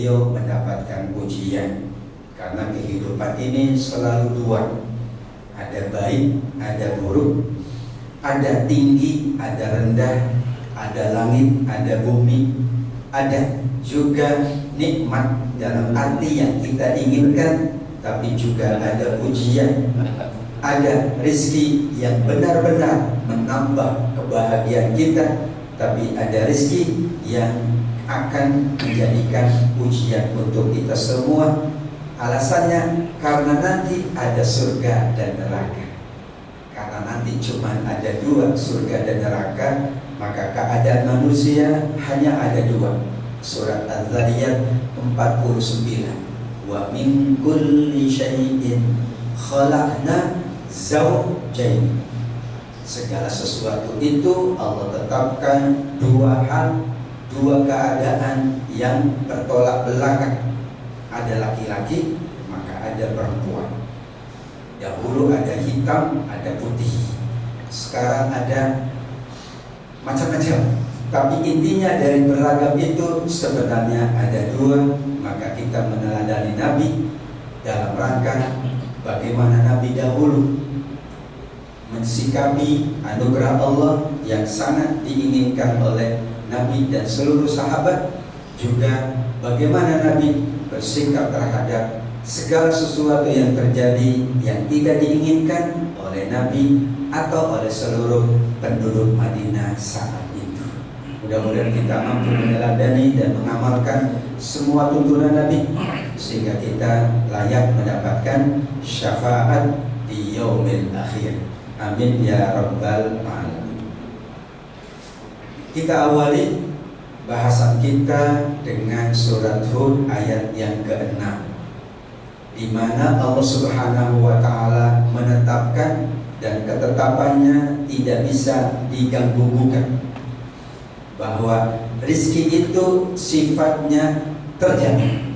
beliau mendapatkan ujian. Karena kehidupan ini selalu dua, ada baik, ada buruk, ada tinggi, ada rendah, ada langit, ada bumi, ada juga nikmat dalam arti yang kita inginkan, tapi juga ada ujian. Ada rezeki yang benar-benar menambah kebahagiaan kita, tapi ada rezeki yang akan menjadikan ujian untuk kita semua. Alasannya karena nanti ada surga dan neraka. Karena nanti cuma ada dua, surga dan neraka, maka keadaan manusia hanya ada dua. Surat Az-Zariyat 49. Wa min kulli syai'in khalaqna zawjain. Segala sesuatu itu Allah tetapkan dua hal, dua keadaan yang bertolak belakang. Ada laki-laki, maka ada perempuan. Dahulu ada hitam, ada putih. Sekarang ada macam-macam. Tapi intinya dari beragam itu sebenarnya ada dua. Maka kita meneladani Nabi dalam rangka bagaimana Nabi dahulu mensikapi anugerah Allah yang sangat diinginkan oleh Nabi dan seluruh sahabat. Juga bagaimana Nabi bersikap terhadap segala sesuatu yang terjadi yang tidak diinginkan oleh Nabi atau oleh seluruh penduduk Madinah saat itu. Mudah-mudahan kita mampu meneladani dan mengamalkan semua tuntunan Nabi sehingga kita layak mendapatkan syafaat di yaumil akhir. Amin ya rabbal alamin. Kita awali bahasan kita dengan surat Hud ayat yang ke-6, di mana Allah Subhanahu wa taala menetapkan dan ketetapannya tidak bisa diganggu-gugat, bahwa rizki itu sifatnya terjamin.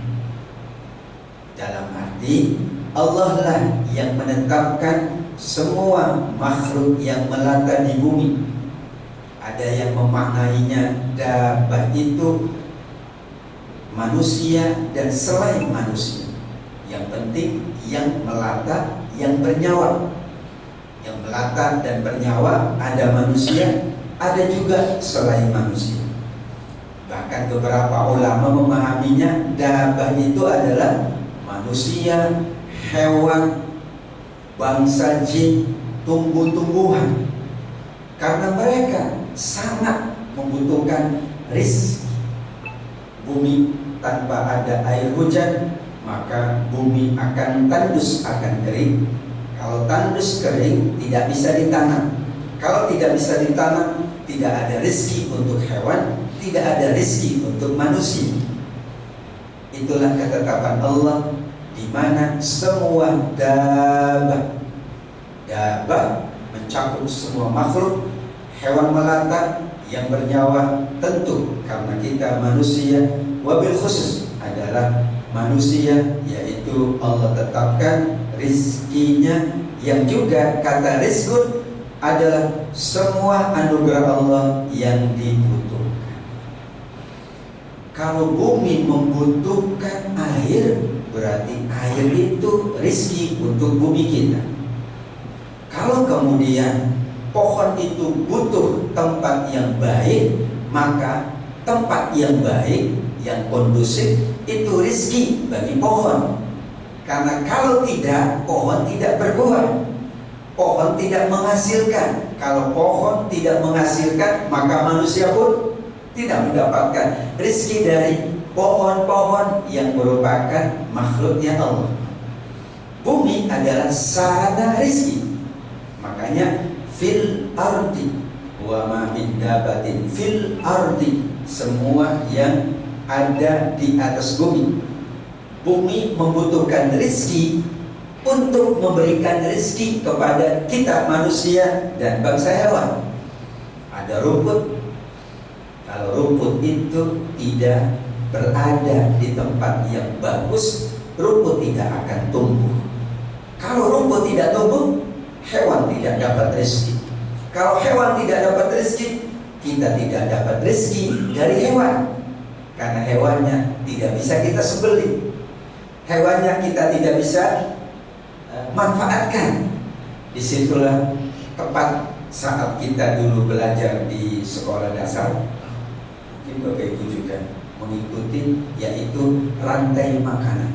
Dalam arti Allah lah yang menetapkan semua makhluk yang melata di bumi. Ada yang memaknainya dabbah itu manusia dan selain manusia. Yang penting yang melata, yang bernyawa. Yang melata dan bernyawa ada manusia, ada juga selain manusia. Bahkan beberapa ulama memahaminya dabbah itu adalah manusia, hewan, bangsa jin, tumbuh-tumbuhan. Karena mereka sangat membutuhkan rizki. Bumi tanpa ada air hujan, maka bumi akan tandus, akan kering. Kalau tandus kering, tidak bisa ditanam. Kalau tidak bisa ditanam, tidak ada rizki untuk hewan, tidak ada rizki untuk manusia. Itulah ketetapan Allah, di mana semua dabbah mencakup semua makhluk, hewan melata yang bernyawa tentu karena kita manusia, wabil khusus adalah manusia, yaitu Allah tetapkan rizkinya, yang juga kata rizkun adalah semua anugerah Allah yang dibutuhkan. Kalau bumi membutuhkan air, berarti air itu rizki untuk bumi kita. Kalau kemudian pohon itu butuh tempat yang baik, maka tempat yang baik, yang kondusif itu rizki bagi pohon. Karena kalau tidak, pohon tidak berbuah, pohon tidak menghasilkan. Kalau pohon tidak menghasilkan, maka manusia pun tidak mendapatkan rizki dari pohon-pohon yang merupakan makhluknya Allah. Bumi adalah sarana rizki. Makanya fil ardi wa ma min dabatin fil ardi, semua yang ada di atas bumi. Bumi membutuhkan rizki untuk memberikan rizki kepada kita manusia dan bangsa hewan. Ada rumput. Kalau rumput itu tidak berada di tempat yang bagus, rumput tidak akan tumbuh. Kalau rumput tidak tumbuh, hewan tidak dapat rezeki. Kalau hewan tidak dapat rezeki, kita tidak dapat rezeki dari hewan. karena hewannya tidak bisa kita sembelih, hewannya kita tidak bisa manfaatkan. Disitulah tepat saat kita dulu belajar di sekolah dasar, mungkin Bapak Ibu juga mengikuti, yaitu rantai makanan.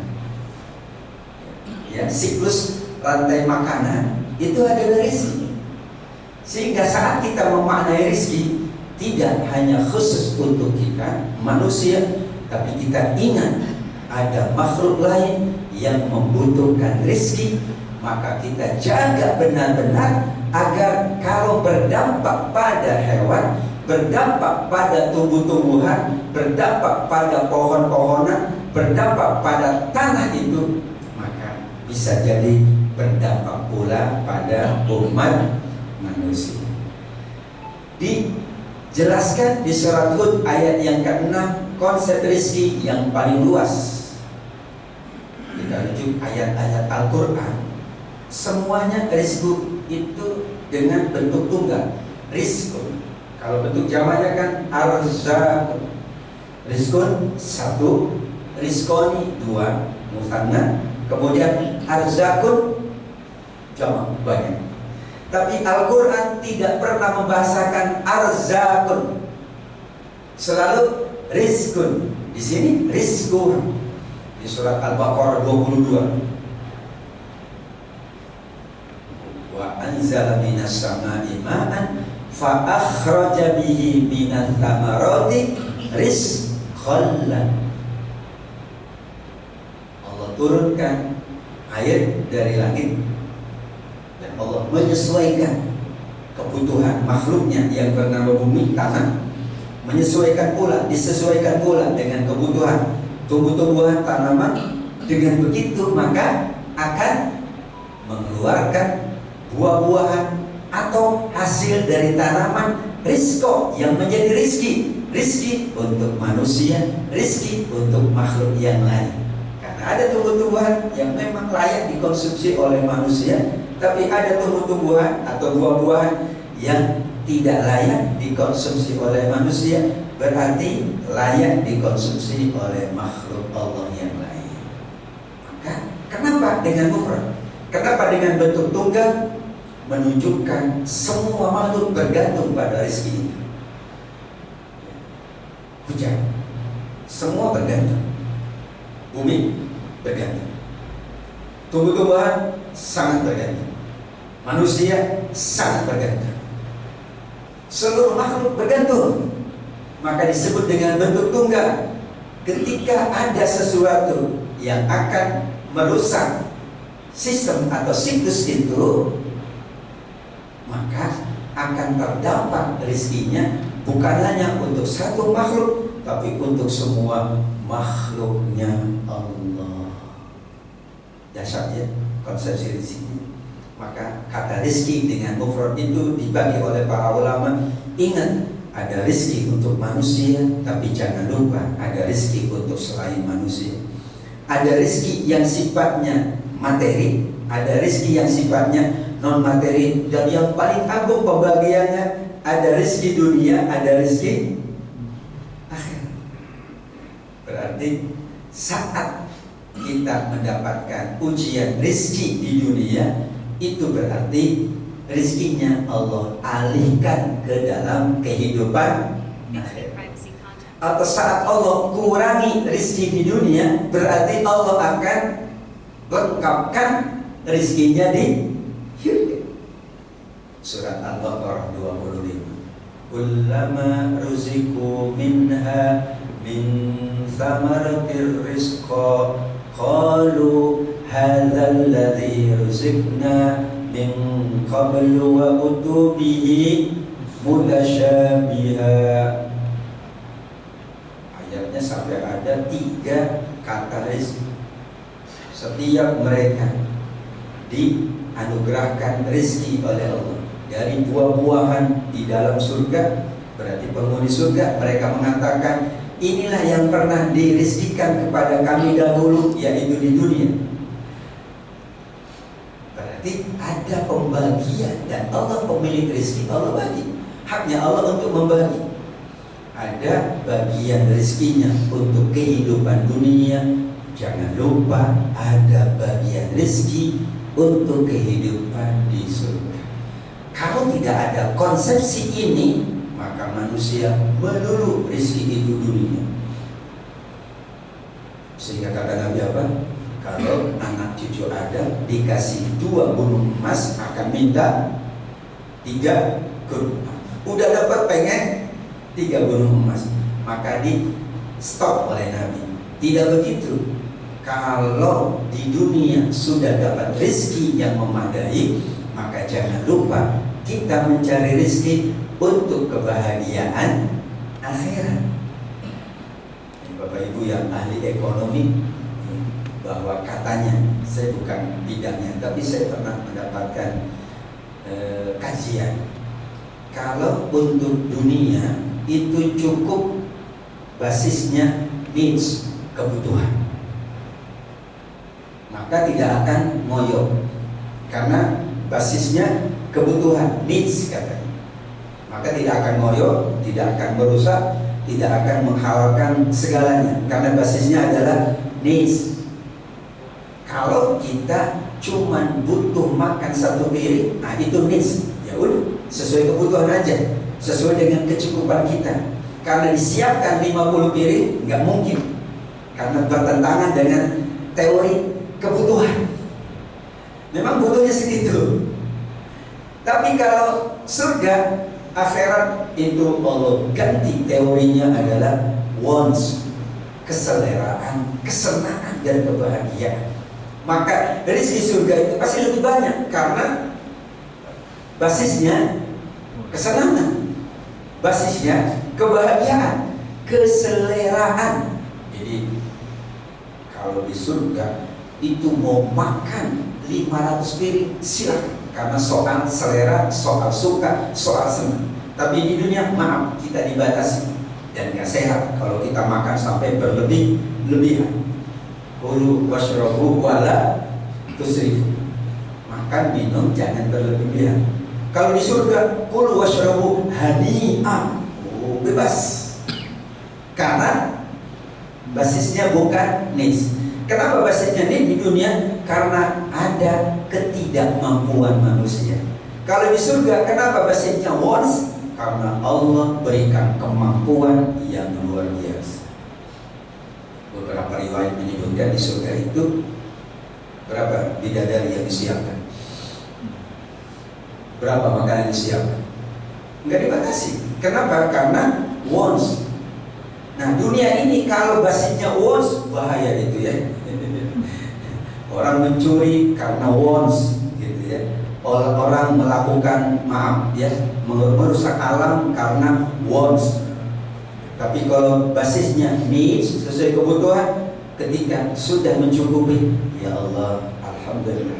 Ya, siklus rantai makanan itu adalah rezeki. Sehingga saat kita memaknai rezeki, tidak hanya khusus untuk kita manusia, tapi kita ingat ada makhluk lain yang membutuhkan rezeki. Maka kita jaga benar-benar agar kalau berdampak pada hewan, berdampak pada tumbuh-tumbuhan, berdampak pada pohon-pohonan, berdampak pada tanah itu, maka bisa jadi berdampak pula pada umat manusia. Dijelaskan di surat Hud ayat yang ke-6, konsep rezeki yang paling luas. Kita rujuk ayat-ayat Al-Quran, semuanya rezeki itu dengan bentuk tunggal, rizqun. Kalau bentuk jamaknya kan arzakun. Rizqun satu, rizqoni dua, musanna. Kemudian arzakun jamak banyak. Tapi Al-Quran tidak pernah membahasakan arzakun, selalu rizqun. Di sini rizqun di surat Al-Baqarah 22. Wa anzala minas sama'i ma'an fa akhraja bihi minats thamarati rizqan. Allah turunkan air dari langit dan Allah menyesuaikan kebutuhan makhluknya yang bernama bumi, tanah, menyesuaikan pula, disesuaikan pula dengan kebutuhan tumbuh-tumbuhan, tanaman. Dengan begitu maka akan mengeluarkan buah-buahan atau hasil dari tanaman, rizko yang menjadi rizki. Rizki untuk manusia, rizki untuk makhluk yang lain. Karena ada tumbuh-tumbuhan yang memang layak dikonsumsi oleh manusia, tapi ada tumbuh-tumbuhan atau buah-buahan yang tidak layak dikonsumsi oleh manusia, berarti layak dikonsumsi oleh makhluk Allah yang lain. Maka kenapa dengan mufrad? Kenapa dengan bentuk tunggal? Menunjukkan semua makhluk bergantung pada rezeki itu. Hujan, semua bergantung. Bumi bergantung. Tumbuh-tumbuhan sangat bergantung. Manusia sangat bergantung. Seluruh makhluk bergantung. Maka disebut dengan bentuk tunggal. Ketika ada sesuatu yang akan merusak sistem atau siklus itu, maka akan terdampak rezekinya bukan hanya untuk satu makhluk, tapi untuk semua makhluknya Allah. Dasarnya konsepsi rezeki. Maka kata rezeki dengan mufrad itu dibagi oleh para ulama. Ingat, ada rezeki untuk manusia, tapi jangan lupa ada rezeki untuk selain manusia. Ada rezeki yang sifatnya materi, ada rezeki yang sifatnya non materi, dan yang paling agung pembagiannya ada rezeki dunia, ada rezeki akhir. Berarti saat kita mendapatkan ujian rezeki di dunia, itu berarti rezekinya Allah alihkan ke dalam kehidupan akhir. Atau saat Allah kurangi rezeki di dunia, berarti Allah akan lengkapkan rezekinya di surga. Surat Al-Baqarah 25. Kullama ruziku minha min thamaratir rizqa qalu hadzal ladzi ruzikna min qablu wa utubihi mutasyabiha. Ayatnya sampai ada 3 kata rezeki. Setiap mereka dianugerahkan rezeki oleh Allah dari buah-buahan di dalam surga, berarti penghuni surga, mereka mengatakan inilah yang pernah direzekikan kepada kami dahulu, yaitu di dunia. Berarti ada pembagian, dan Allah pemilik rezeki, Allah bagi. Haknya Allah untuk membagi. ada bagian rezekinya untuk kehidupan dunia, jangan lupa ada bagian rezeki untuk kehidupan di surga. Kalau tidak ada konsepsi ini, maka manusia melulu rezeki itu dunia. Sehingga kata Nabi apa? Kalau anak cucu Adam dikasih 2 gunung emas, akan minta 3 gunung emas. Udah dapat pengen 3 gunung emas, maka di stop oleh Nabi. Tidak begitu. Kalau di dunia sudah dapat rezeki yang memadai, maka jangan lupa kita mencari rezeki untuk kebahagiaan akhirat. Bapak Ibu yang ahli ekonomi, bahwa katanya, saya bukan bidangnya, tapi saya pernah mendapatkan kajian. Kalau untuk dunia itu cukup basisnya needs, kebutuhan, maka tidak akan ngoyo, karena basisnya kebutuhan, needs katanya. Maka tidak akan ngoyo, tidak akan merusak, tidak akan menghalalkan segalanya, karena basisnya adalah needs. Kalau kita cuma butuh makan 1 piring, nah itu needs. Ya udah, sesuai kebutuhan aja, sesuai dengan kecukupan kita. Karena disiapkan 50 piring, nggak mungkin, karena bertentangan dengan teori kebutuhan. Memang butuhnya segitu. Tapi kalau surga, akhirat itu Allah ganti teorinya adalah wants, keseleraan, kesenangan dan kebahagiaan. Maka dari segi surga itu pasti lebih banyak, karena basisnya kesenangan, basisnya kebahagiaan, keseleraan. Jadi kalau di surga itu mau makan 500 piring silakan, karena soal selera, soal suka, soal senang. Tapi di dunia, maaf, kita dibatasi dan nggak sehat kalau kita makan sampai berlebihan. Kulu washrabu wala tusrifu, makan minum jangan berlebihan. Kalau di surga, kulu washrabu hani'an, bebas, karena basisnya bukan needs. Kenapa basisnya needs di dunia? Karena ada ketidakmampuan manusia. Kalau di surga, kenapa basisnya wants? Karena Allah berikan kemampuan yang luar biasa. Beberapa riwayat menyebutkan di surga itu berapa bidadari yang disiapkan, berapa makanan yang disiapkan, nggak dibatasi. Kenapa? Karena wants. Nah, dunia ini kalau basisnya wants, bahaya itu ya. Orang mencuri karena wants, gitu ya. Orang melakukan, maaf ya, merusak alam karena wants. Tapi kalau basisnya needs, sesuai kebutuhan, ketika sudah mencukupi, ya Allah, alhamdulillah,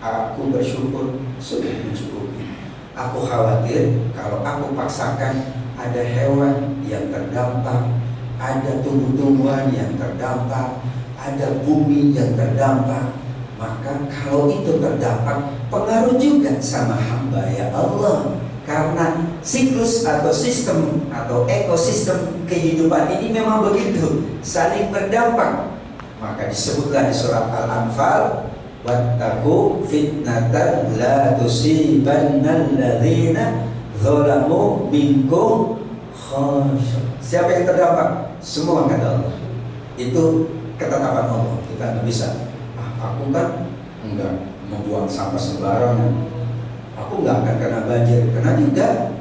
aku bersyukur sudah mencukupi. Aku khawatir kalau aku paksakan, ada hewan yang terdampak, ada tumbuh-tumbuhan yang terdampak, ada bumi yang terdampak. Maka kalau itu terdampak, pengaruh juga sama hamba ya Allah. Karena siklus atau sistem atau ekosistem kehidupan ini memang begitu, saling berdampak. Maka disebutlah di surat Al-Anfal, wattaqu fitnatan la tusibanna alladzina zalamu minkum khashyah. Siapa yang terdampak? Semua, kata Allah. Itu ketetapan Allah. Kita nggak bisa. Aku kan enggak membuang sampah sembarangan, aku nggak akan kena banjir. Kena juga,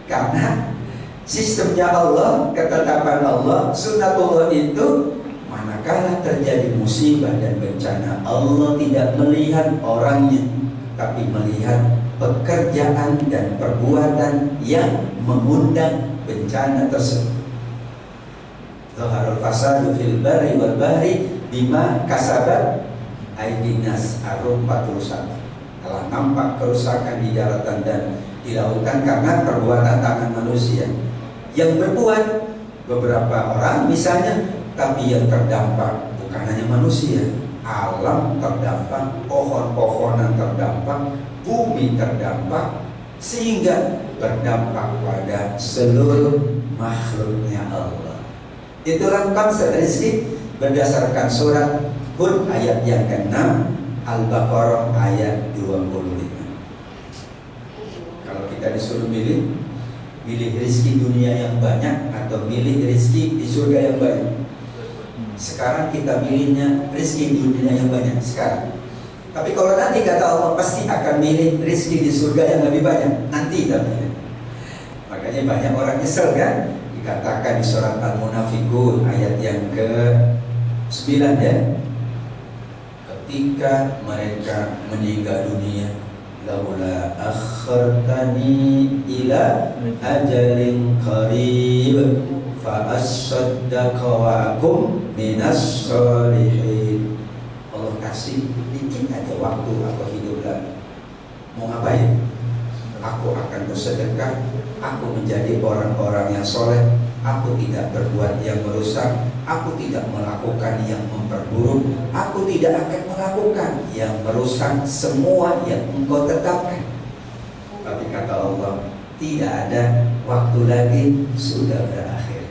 karena sistemnya Allah, ketetapan Allah, sunnatullah itu, manakala terjadi musibah dan bencana, Allah tidak melihat orangnya, tapi melihat pekerjaan dan perbuatan yang mengundang bencana tersebut. Zaharul fasadu fil barri wal bahri bima kasabat aydin nas, Ar-Rum 41. Telah nampak kerusakan di daratan dan di lautan karena perbuatan tangan manusia. Yang berbuat beberapa orang misalnya, tapi yang terdampak bukan hanya manusia, alam terdampak, pohon-pohonan terdampak, bumi terdampak, sehingga berdampak pada seluruh makhluknya Allah. Itulah konsep rezeki berdasarkan surat Hud ayat yang ke-6, Al-Baqarah ayat 25. Kalau kita disuruh milih rezeki dunia yang banyak atau milih rezeki di surga yang banyak, sekarang kita milihnya rezeki dunia yang banyak sekarang. Tapi kalau nanti kata Allah pasti akan milih rezeki di surga yang lebih banyak nanti tapi. Makanya banyak orang nyesel kan? Dikatakan di surat Al-Munafiqun ayat yang ke-9 ya. Ketika mereka meninggal dunia, laula akhartani ila ajalin qarib fa asaddaqa wa akum minas sholihin. Allah kasih dikit aja waktu aku hidup lagi. Mau ngapain? Aku akan bersedekah, aku menjadi orang-orang yang soleh, aku tidak berbuat yang merusak, aku tidak melakukan yang memperburuk, aku tidak akan melakukan yang merusak semua yang engkau tetapkan. Tapi kata Allah, tidak ada waktu lagi, sudah berakhir.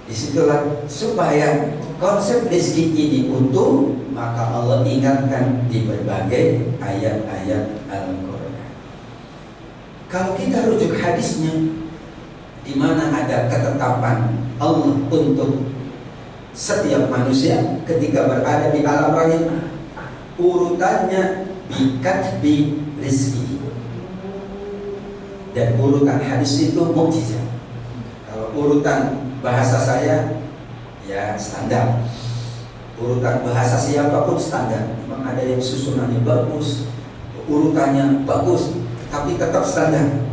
Disitulah supaya konsep rezeki ini utuh, maka Allah ingatkan di berbagai ayat-ayat Al-Quran. Kalau kita rujuk hadisnya, di mana ada ketetapan Allah untuk setiap manusia ketika berada di alam rahim, urutannya bikatbi rizki, dan urutan hadis itu mukjizat. Kalau urutan bahasa saya ya standar, urutan bahasa siapapun standar. Memang ada yang susunannya bagus, urutannya bagus, tapi tetap standar.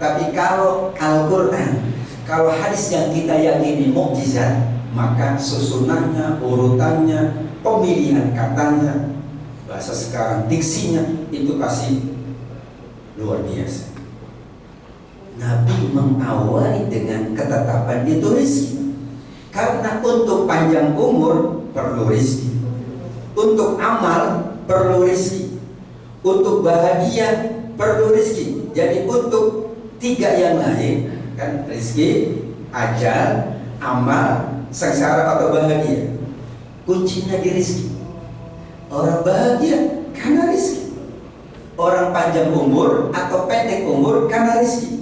Tapi kalau Al-Quran, kalau hadis yang kita yakini mukjizat, maka susunannya, urutannya, pemilihan katanya, bahasa sekarang diksinya itu kasih luar biasa. Nabi mengawali dengan ketetapan itu rezeki. Karena untuk panjang umur perlu rezeki, untuk amal perlu rezeki, untuk bahagia perlu rezeki. Jadi untuk tiga yang lain kan, rezeki, ajal, amal, sengsara atau bahagia, kuncinya di rezeki. Orang bahagia karena rezeki, orang panjang umur atau pendek umur karena rezeki.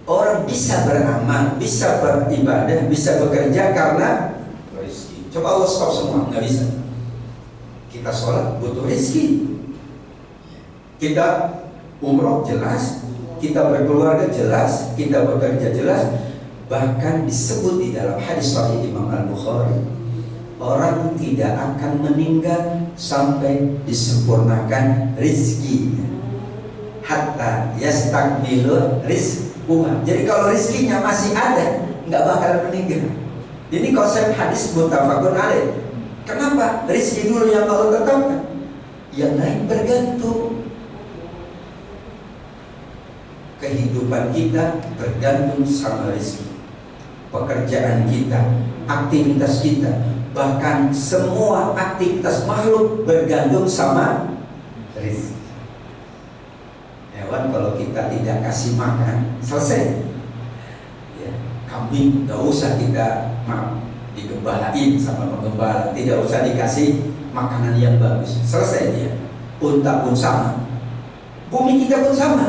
Orang bisa beramal, bisa beribadah, bisa bekerja karena rezeki. Coba Allah stop semua, nggak bisa. Kita sholat butuh rezeki, kita umroh jelas, kita berkeluarga jelas, kita bekerja jelas. Bahkan disebut di dalam hadis sahih Imam Al-Bukhari, orang tidak akan meninggal sampai disempurnakan rezekinya, hatta yastakmilu rizquhu. Jadi kalau rezekinya masih ada, nggak bakal meninggal. Ini konsep hadis muttafaqun alaih. Kenapa? Rezeki dulu yang Allah tetapkan, yang lain bergantung. Kehidupan kita bergantung sama rezeki. Pekerjaan kita, aktivitas kita, bahkan semua aktivitas makhluk bergantung sama rezeki. Hewan kalau kita tidak kasih makan, selesai. Ya, kambing nggak usah kita digembalain sama penggembala, tidak usah dikasih makanan yang bagus, selesai dia. Unta pun sama, bumi kita pun sama.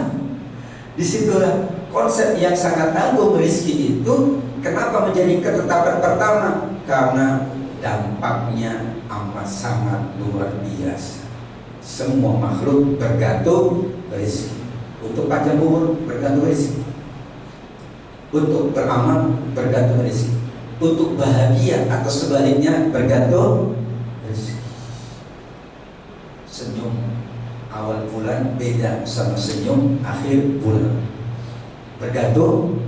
Disitulah konsep yang sangat agung rezeki itu. Kenapa menjadi ketetapan pertama? Karena dampaknya amat sangat luar biasa. Semua makhluk bergantung rezeki. Untuk panjang umur bergantung rezeki, untuk beramal bergantung rezeki, untuk bahagia atau sebaliknya bergantung rezeki. Senyum awal bulan beda sama senyum akhir bulan, bergantung.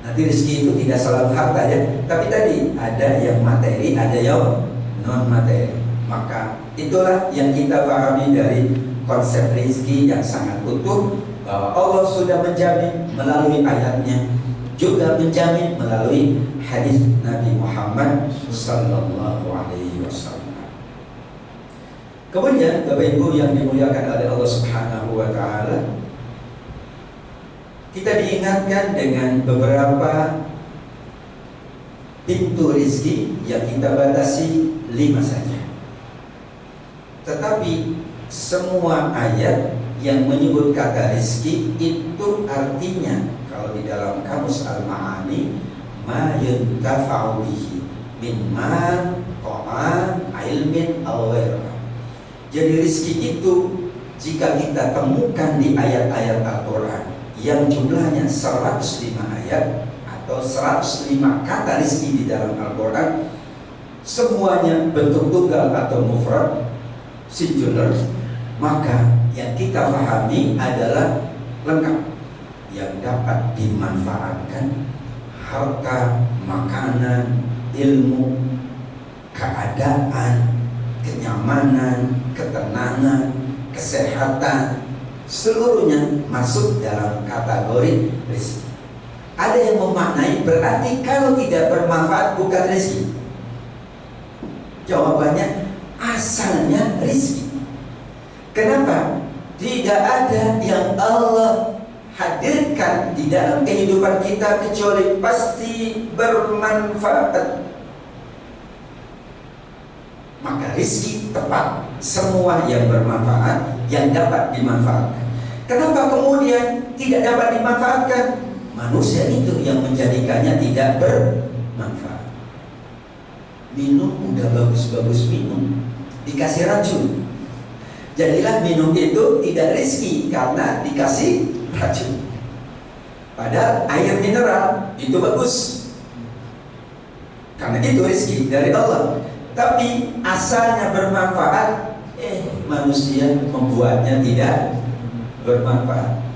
Nanti rezeki itu tidak selalu harta ya, tapi tadi ada yang materi, ada yang non materi. Maka itulah yang kita pahami dari konsep rezeki yang sangat utuh, bahwa Allah sudah menjamin melalui ayatnya, juga menjamin melalui hadis Nabi Muhammad sallallahu alaihi wasallam. Kemudian Bapak Ibu yang dimuliakan oleh Allah Subhanahu wa taala, kita diingatkan dengan beberapa pintu rizki yang kita batasi 5 saja. Tetapi semua ayat yang menyebut kata rizki itu artinya kalau di dalam kamus Al-Ma'ani ma yuntafa'u bihi min mal, ta'am, ilmin, aw ghairah. Jadi rizki itu jika kita temukan di ayat-ayat Al-Quran yang jumlahnya 105 ayat atau 105 kata rizki di dalam Al-Quran, semuanya bentuk tunggal atau mufrad singular, maka yang kita pahami adalah lengkap, yang dapat dimanfaatkan, harta, makanan, ilmu, keadaan, kenyamanan, ketenangan, kesehatan, seluruhnya masuk dalam kategori rezeki. Ada yang memaknai berarti kalau tidak bermanfaat bukan rezeki. Jawabannya asalnya rezeki. Kenapa? Tidak ada yang Allah hadirkan di dalam kehidupan kita kecuali pasti bermanfaat. Maka rizki tepat, semua yang bermanfaat, yang dapat dimanfaatkan. Kenapa kemudian tidak dapat dimanfaatkan? Manusia itu yang menjadikannya tidak bermanfaat. Minum udah bagus-bagus minum, dikasih racun. Jadilah minum itu tidak rizki karena dikasih racun. Padahal air mineral itu bagus, karena itu rizki dari Allah. Tapi asalnya bermanfaat, manusia membuatnya tidak bermanfaat.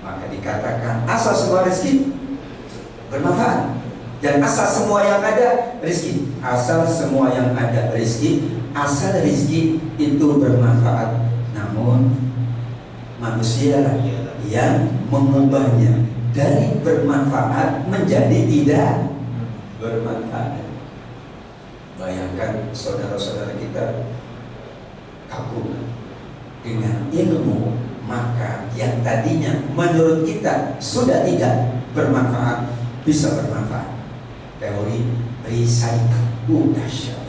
Maka dikatakan asal semua rezeki bermanfaat, dan asal semua yang ada rezeki. Asal semua yang ada rezeki, asal rezeki itu bermanfaat. Namun manusia yang mengubahnya dari bermanfaat menjadi tidak bermanfaat. Bayangkan saudara-saudara kita kagum dengan ilmu, maka yang tadinya menurut kita sudah tidak bermanfaat bisa bermanfaat. Teori recycle dahsyat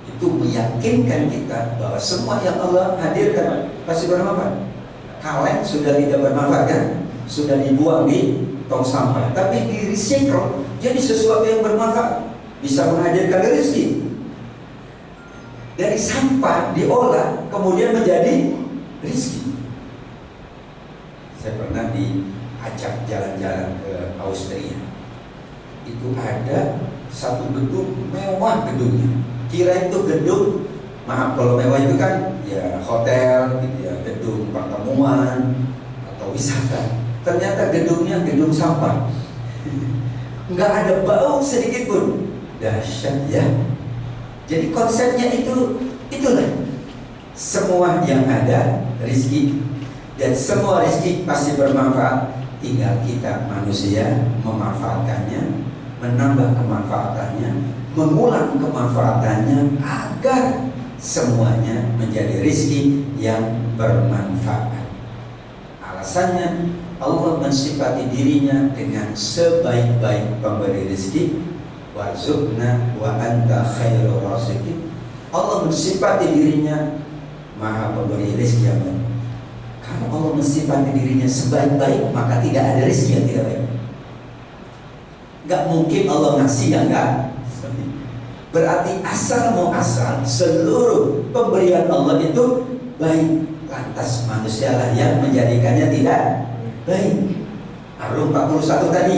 itu meyakinkan kita bahwa semua yang Allah hadirkan pasti bermanfaat. Kaleng sudah tidak bermanfaat kan? Sudah dibuang di tong sampah, tapi di recycle jadi sesuatu yang bermanfaat, bisa menghadirkan rezeki. Dari sampah diolah kemudian menjadi rezeki. Saya pernah diajak jalan-jalan ke Austria. Itu ada satu gedung mewah gedungnya. Kira itu gedung, maaf kalau mewah itu kan ya hotel gitu ya, gedung pertemuan atau wisata. Ternyata gedungnya gedung sampah. Nggak ada bau sedikit pun. Dahsyat ya. Jadi konsepnya itulah semua yang ada rezeki, dan semua rezeki pasti bermanfaat. Tinggal kita manusia memanfaatkannya, menambah kemanfaatannya, mengulang kemanfaatannya agar semuanya menjadi rezeki yang bermanfaat. Alasannya Allah mensifati dirinya dengan sebaik-baik pemberi rezeki. Warzuqna wa anta khairur raziqin. Allah mensifati dirinya maha pemberi rezeki yang baik. Kalau Allah mensifati dirinya sebaik-baik, maka tidak ada rezeki yang tidak baik. Gak mungkin Allah ngasih yang enggak. Berarti asal mau asal seluruh pemberian Allah itu baik. Lantas manusialah yang menjadikannya tidak baik. Ar-Rum 41 tadi,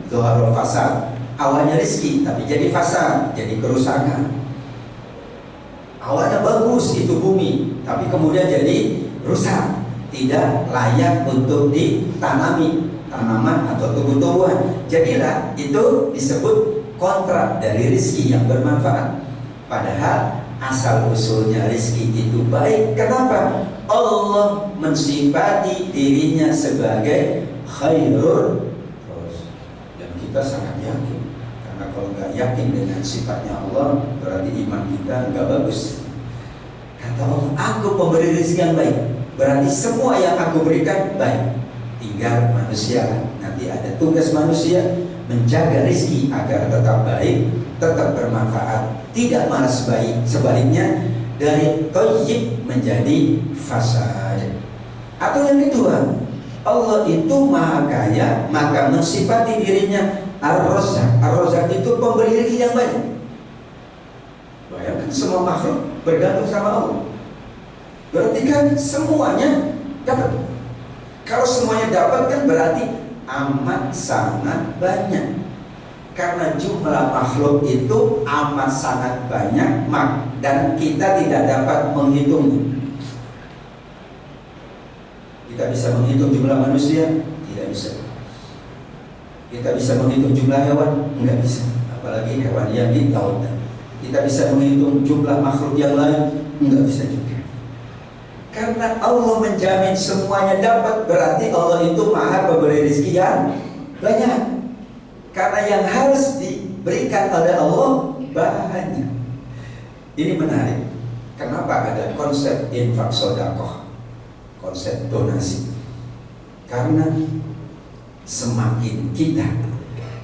Zuharul Fasad. Awalnya rezeki, tapi jadi fasad, jadi kerusakan. Awalnya bagus itu bumi, tapi kemudian jadi rusak, tidak layak untuk ditanami tanaman atau tumbuh-tumbuhan. Jadilah itu disebut kontrak dari rezeki yang bermanfaat. Padahal asal usulnya rezeki itu baik. Kenapa? Allah mensifati dirinya sebagai khairur, dan kita sangat yakin. Karena kalau nggak yakin dengan sifatnya Allah, berarti iman kita nggak bagus. Kata Allah, aku pemberi rezeki yang baik. Berarti semua yang aku berikan baik. tinggal manusia. Nanti ada tugas manusia menjaga rezeki agar tetap baik, tetap bermanfaat, tidak malas baik. Sebaliknya dari thayyib menjadi fasad. Atau yang kedua, Allah itu maha kaya, maka mensifati dirinya Ar-Razzaq. Ar-Razzaq itu pemberi rezeki yang banyak. Bayangkan semua makhluk bergantung sama Allah. Berarti kan semuanya dapat. Kalau semuanya dapat kan berarti amat sangat banyak. Karena jumlah makhluk itu amat sangat banyak, dan kita tidak dapat menghitungnya. Kita bisa menghitung jumlah manusia? Tidak bisa. Kita bisa menghitung jumlah hewan? Enggak bisa. Apalagi hewan yang di lautan. Kita bisa menghitung jumlah makhluk yang lain? Enggak bisa juga. Karena Allah menjamin semuanya dapat, berarti Allah itu maha pemberi rezeki yang banyak. Karena yang harus diberikan oleh Allah banyak. Ini menarik. Kenapa ada konsep infak sedekah, konsep donasi? Karena semakin kita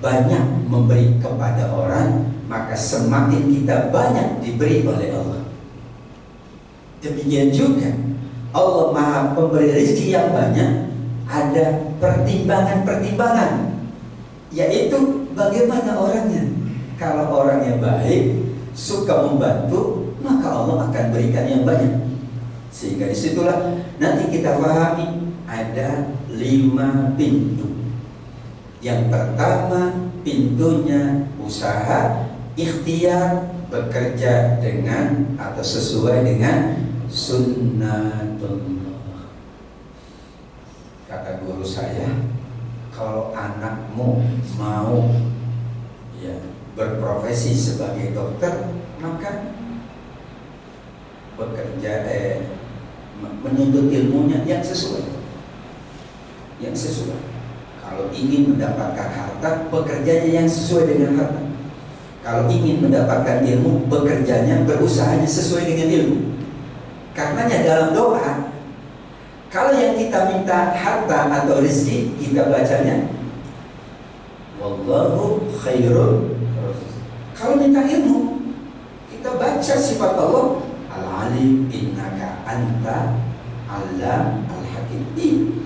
banyak memberi kepada orang, maka semakin kita banyak diberi oleh Allah. Demikian juga Allah maha pemberi rezeki yang banyak. Ada pertimbangan-pertimbangan, yaitu bagaimana orangnya. Kalau orangnya baik, suka membantu, maka Allah akan berikan yang banyak. Sehingga disitulah nanti kita pahami ada 5 pintu. Yang pertama, pintunya usaha, ikhtiar, bekerja dengan atau sesuai dengan sunnatullah. Kata guru saya, kalau anakmu mau berprofesi sebagai dokter, maka bekerja menuntut ilmunya yang sesuai. Kalau ingin mendapatkan harta, bekerjanya yang sesuai dengan harta. Kalau ingin mendapatkan ilmu, bekerjanya, berusahanya sesuai dengan ilmu. Karenanya dalam doa, kalau yang kita minta harta atau rezeki, kita bacanya wallahu khairul. Kalau minta ilmu, kita baca sifat Allah, Al-Alim, innaka anta alam al-hakim.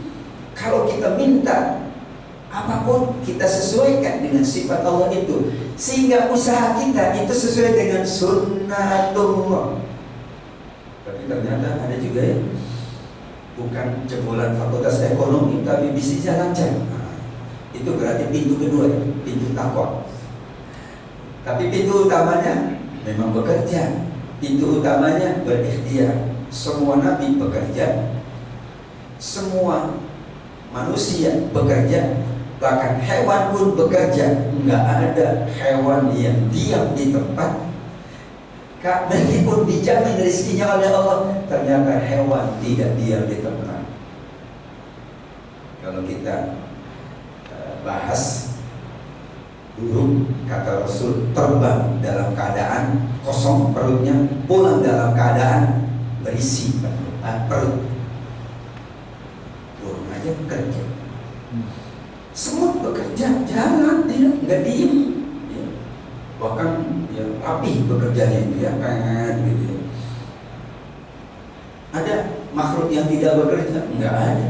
Kalau kita minta apapun, kita sesuaikan dengan sifat Allah itu, sehingga usaha kita itu sesuai dengan sunnatullah. Tapi ternyata ada juga ya, bukan jebolan fakultas ekonomi, tapi bisnisnya lancar. Itu berarti pintu kedua, pintu takwa. Tapi pintu utamanya memang bekerja. Pintu utamanya berikhtiar. Semua nabi bekerja, semua manusia bekerja, bahkan hewan pun bekerja. Enggak ada hewan yang diam di tempat. Meskipun dijamin rezekinya oleh Allah, ternyata hewan tidak diam di tempat. Kalau kita bahas burung, kata Rasul, terbang dalam keadaan kosong perutnya, pulang dalam keadaan berisi perut. Burung aja bekerja, semut bekerja, jalan dia nggak diem, ya. Bahkan ya, rapi bekerjanya itu ya, gitu. Ada makhluk yang tidak bekerja? Nggak ada.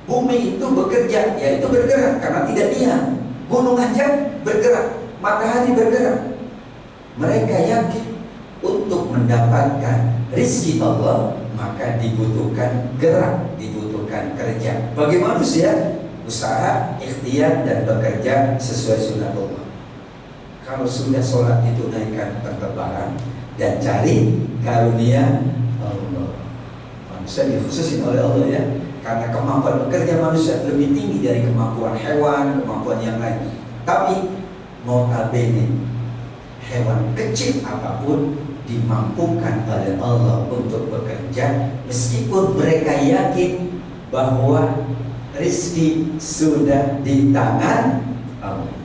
Bumi itu bekerja, yaitu bergerak karena tidak diam. Gunung aja bergerak, matahari bergerak. Mereka yakin untuk mendapatkan rezeki Allah, maka dibutuhkan gerak, dibutuhkan kerja. Bagi manusia, usaha, ikhtiar, dan bekerja sesuai sunnatullah. Kalau sudah sholat ditunaikan bertebaran dan cari karunia Allah. Manusia dikhususin oleh Allah ya. Karena kemampuan bekerja manusia lebih tinggi dari kemampuan hewan, kemampuan yang lain. Tapi notabene hewan kecil apapun dimampukan oleh Allah untuk bekerja, meskipun mereka yakin bahwa rezeki sudah di tangan Allah.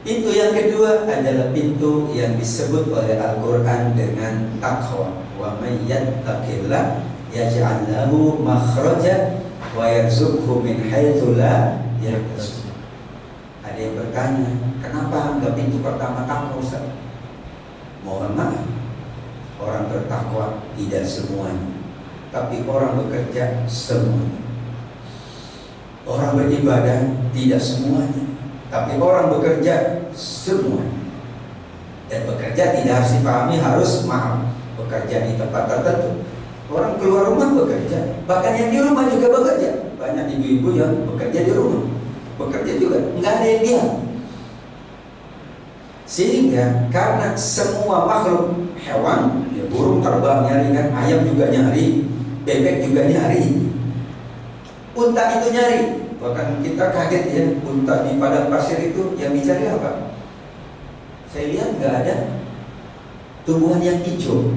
Pintu yang kedua adalah pintu yang disebut oleh Al-Quran dengan takwa. Wa may yattaqillah yaj'al lahu makhraja wa yarzuqhu min haitsu la yahtasib. Ada yang bertanya, kenapa enggak pintu pertama takwa, Ustaz? Mohon maaf, orang bertakwa tidak semuanya, tapi orang bekerja semuanya. Orang beribadah tidak semuanya, tapi orang bekerja semuanya. Dan bekerja tidak harus dipahami harus maaf bekerja di tempat tertentu. Orang keluar rumah bekerja, bahkan yang di rumah juga bekerja. Banyak ibu-ibu yang bekerja di rumah, bekerja juga, nggak ada yang diam. Sehingga karena semua makhluk hewan, ya burung terbang nyari kan, ayam juga nyari, bebek juga nyari, unta itu nyari. Bahkan kita kaget ya, unta di padang pasir itu yang dicari apa? Saya lihat nggak ada tumbuhan yang hijau.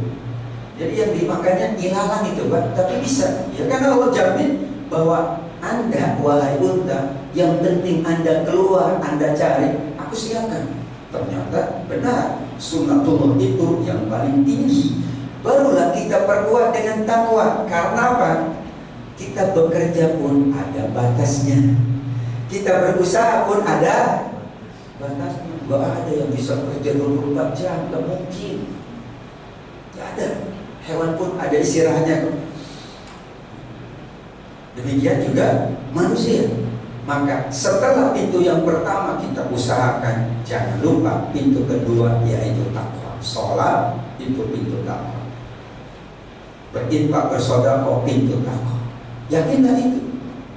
Jadi yang dimakannya ilalang itu Pak, tapi bisa. Ya karena Allah jamin bahwa Anda, wahai unta, yang penting Anda keluar, Anda cari, aku siapkan. Ternyata benar, sunnatullah itu yang paling tinggi. Barulah kita perkuat dengan takwa. Karena apa? Kita bekerja pun ada batasnya, kita berusaha pun ada batasnya. Gak ada yang bisa kerja 24 jam, gak mungkin. Gak ada. Hewan pun ada istirahatnya. Demikian juga manusia. Maka setelah pintu yang pertama kita usahakan, jangan lupa pintu kedua yaitu takwa. Sholat itu pintu takwa, berinfak bersedekah pintu takwa. Yakinlah itu.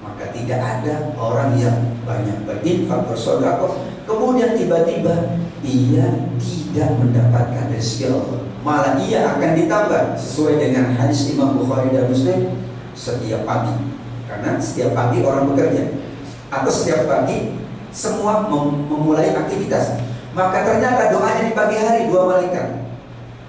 Maka tidak ada orang yang banyak berinfak bersedekah kemudian tiba-tiba ia tidak mendapatkan rezeki Allah, malah ia akan ditambah sesuai dengan hadis Imam Bukhari dan Muslim setiap pagi. Karena setiap pagi orang bekerja, atau setiap pagi semua memulai aktivitas. Maka ternyata doanya di pagi hari dua malaikat.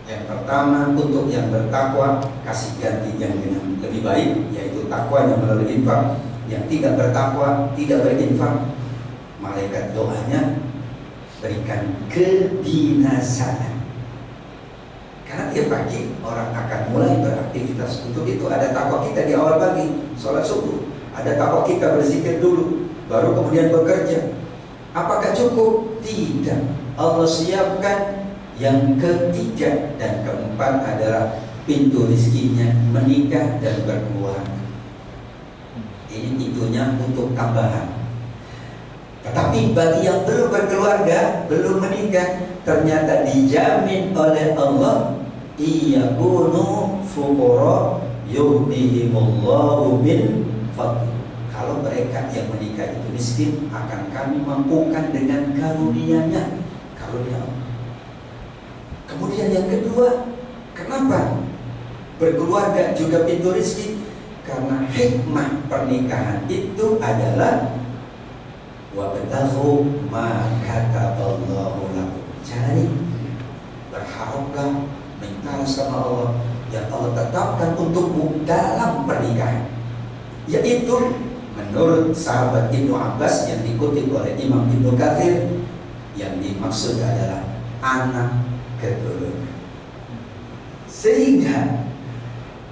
Yang pertama untuk yang bertakwa, kasih ganti yang dengan lebih baik, yaitu takwanya melalui infak. Yang tidak bertakwa, tidak berinfak, malaikat doanya berikan kebinasaan. Karena tiap pagi orang akan mulai beraktivitas. Untuk itu ada takwa kita di awal pagi, sholat subuh. Ada takwa kita berzikir dulu, baru kemudian bekerja. Apakah cukup? Tidak. Allah siapkan yang ketiga dan keempat adalah pintu rezekinya menikah dan berkeluarga. Ini pintunya untuk tambahan. Tetapi bagi yang belum berkeluarga, belum menikah, ternyata dijamin oleh Allah, iyakunu fuqara yughnihimullahu min fadli. Kalau mereka yang menikah itu miskin, akan kami mampukan dengan karunia-Nya, karunia Allah. Kemudian yang kedua, kenapa berkeluarga juga pintu rezeki? Karena hikmah pernikahan itu adalah wabtaghu ma kataballahu lakum. Cari, berharaplah, minta sama Allah yang Allah tetapkan untukmu dalam pernikahan. Yaitu menurut sahabat Ibnu Abbas yang dikutip oleh Imam Ibnu Katsir, yang dimaksud adalah anak keturunan. Sehingga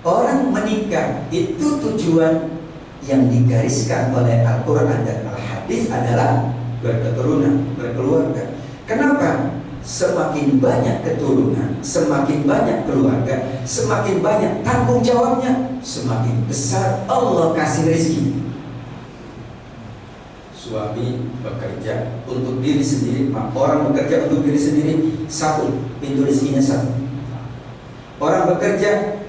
orang menikah itu tujuan yang digariskan oleh Al-Quran dan Al-Hadis adalah berketurunan, berkeluarga. Kenapa? Semakin banyak keturunan, semakin banyak keluarga, semakin banyak tanggung jawabnya, semakin besar Allah kasih rezeki. Suami bekerja untuk diri sendiri, orang bekerja untuk diri sendiri, satu, pintu rezekinya satu. Orang bekerja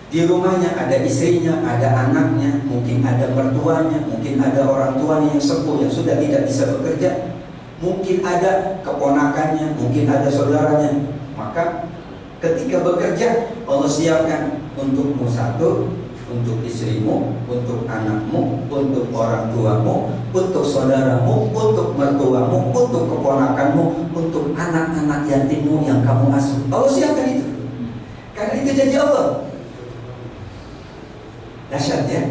di rumahnya ada istrinya, ada anaknya, mungkin ada mertuanya, mungkin ada orang tuanya yang sepuh yang sudah tidak bisa bekerja, mungkin ada keponakannya, mungkin ada saudaranya. Maka ketika bekerja, Allah siapkan untukmu satu, untuk istrimu, untuk anakmu, untuk orang tuamu, untuk saudaramu, untuk mertuamu, untuk keponakanmu, untuk anak-anak yatimmu yang kamu asuh. Allah siapkan itu. Karena itu janji Allah. Dahsyat ya.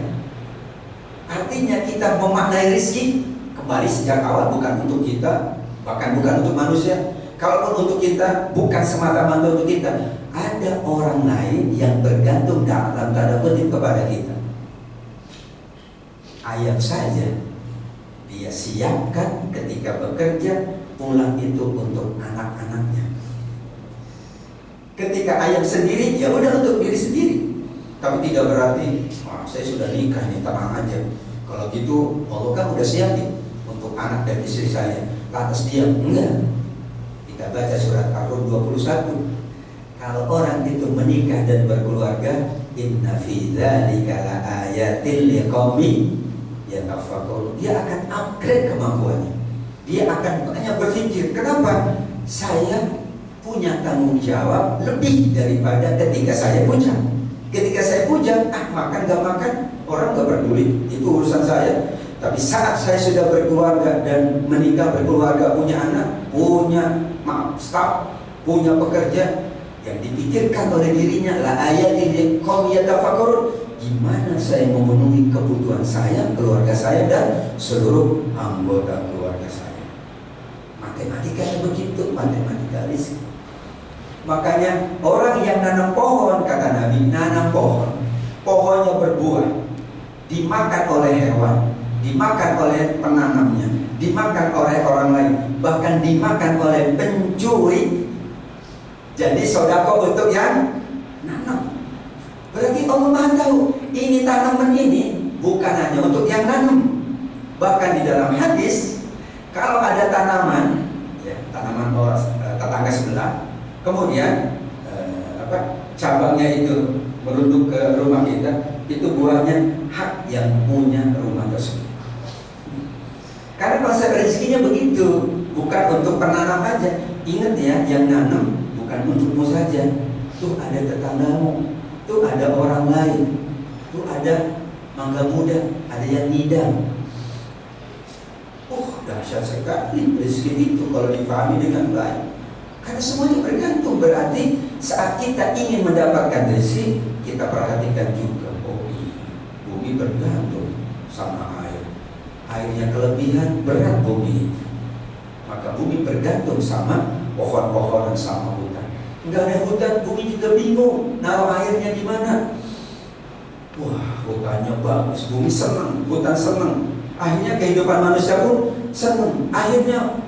Artinya kita memaknai rezeki kembali sejak awal bukan untuk kita, bahkan bukan untuk manusia. Kalaupun untuk kita, bukan semata-mata untuk kita. Ada ada orang lain yang bergantung dalam tanda kutip kepada kita. Ayam saja dia siapkan ketika bekerja pulang itu untuk anak-anaknya. Ketika ayam sendiri, ya udah untuk diri sendiri. Tapi tidak berarti, saya sudah nikah nih, tenang aja. Kalau gitu, Allah kan udah siapin untuk anak dan istri saya. Lantas diam, enggak. Kita baca surat Ar-Rum 21. Kalau orang itu menikah dan berkeluarga, inna fi dzalika laayatil liqaumin yatafakkarun. Dia akan upgrade kemampuannya. Dia akan hanya berpikir, kenapa saya punya tanggung jawab lebih daripada ketika saya bujang. Ketika saya bujang, makan gak makan, orang gak peduli, itu urusan saya. Tapi saat saya sudah berkeluarga dan menikah, berkeluarga, punya anak, punya staf, punya pekerja, yang dipikirkan oleh dirinya la ayatin liqaumin yatafakkarun, gimana saya memenuhi kebutuhan saya, keluarga saya, dan seluruh anggota keluarga saya. Matematikanya begitu, matematika rizki. Makanya orang yang nanam pohon, kata Nabi, nanam pohon, pohonnya berbuah, dimakan oleh hewan, dimakan oleh penanamnya, dimakan oleh orang lain, bahkan dimakan oleh pencuri. Jadi sodako untuk yang nanam. Berarti Allah Maha tahu ini tanaman ini bukan hanya untuk yang nanam. Bahkan di dalam hadis, kalau ada tanaman, ya, tanaman tetangga sebelah, kemudian cabangnya itu merunduk ke rumah kita, itu buahnya hak yang punya rumah tersebut. Karena konsep rezekinya begitu, bukan untuk penanam aja. Ingat ya, yang nanam bukan untukmu saja. Tuh ada tetanggamu, tuh ada orang lain, tuh ada mangga muda, ada yang ngidam. Dahsyat sekali rezeki itu kalau dipahami dengan baik. Karena semuanya bergantung. Berarti saat kita ingin mendapatkan rezeki, kita perhatikan juga, bumi bergantung sama air. Airnya kelebihan, berat bumi. Maka bumi bergantung sama pohon-pohonan, sama hutan. Enggak ada hutan, bumi juga bingung naruh airnya di mana. Wah, hutannya bagus, bumi senang, hutan senang. Akhirnya kehidupan manusia pun senang. Akhirnya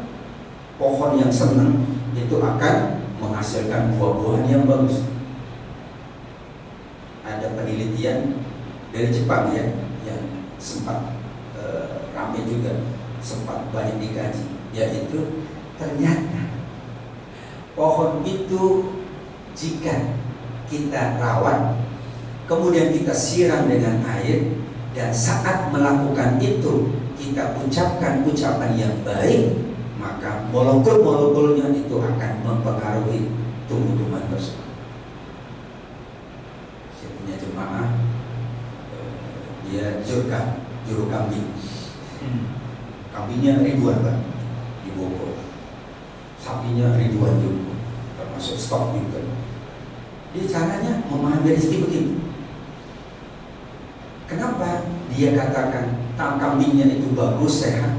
pohon yang senang itu akan menghasilkan buah-buahan yang bagus. Ada penelitian dari Jepang ya, yang sempat ramai juga, sempat banyak dikaji, yaitu ternyata pohon itu jika kita rawat, kemudian kita siram dengan air, dan saat melakukan itu kita ucapkan ucapan yang baik, maka molekul-molekulnya itu akan mempengaruhi tumbuh-tumbuhan tersebut. Saya punya jemaah, dia juru kambing. Kambingnya ribuan Pak di Bogor, sapinya ribuan juga, termasuk stok juga. Dia caranya memahami rezeki begini. Kenapa dia katakan kambingnya itu bagus, sehat?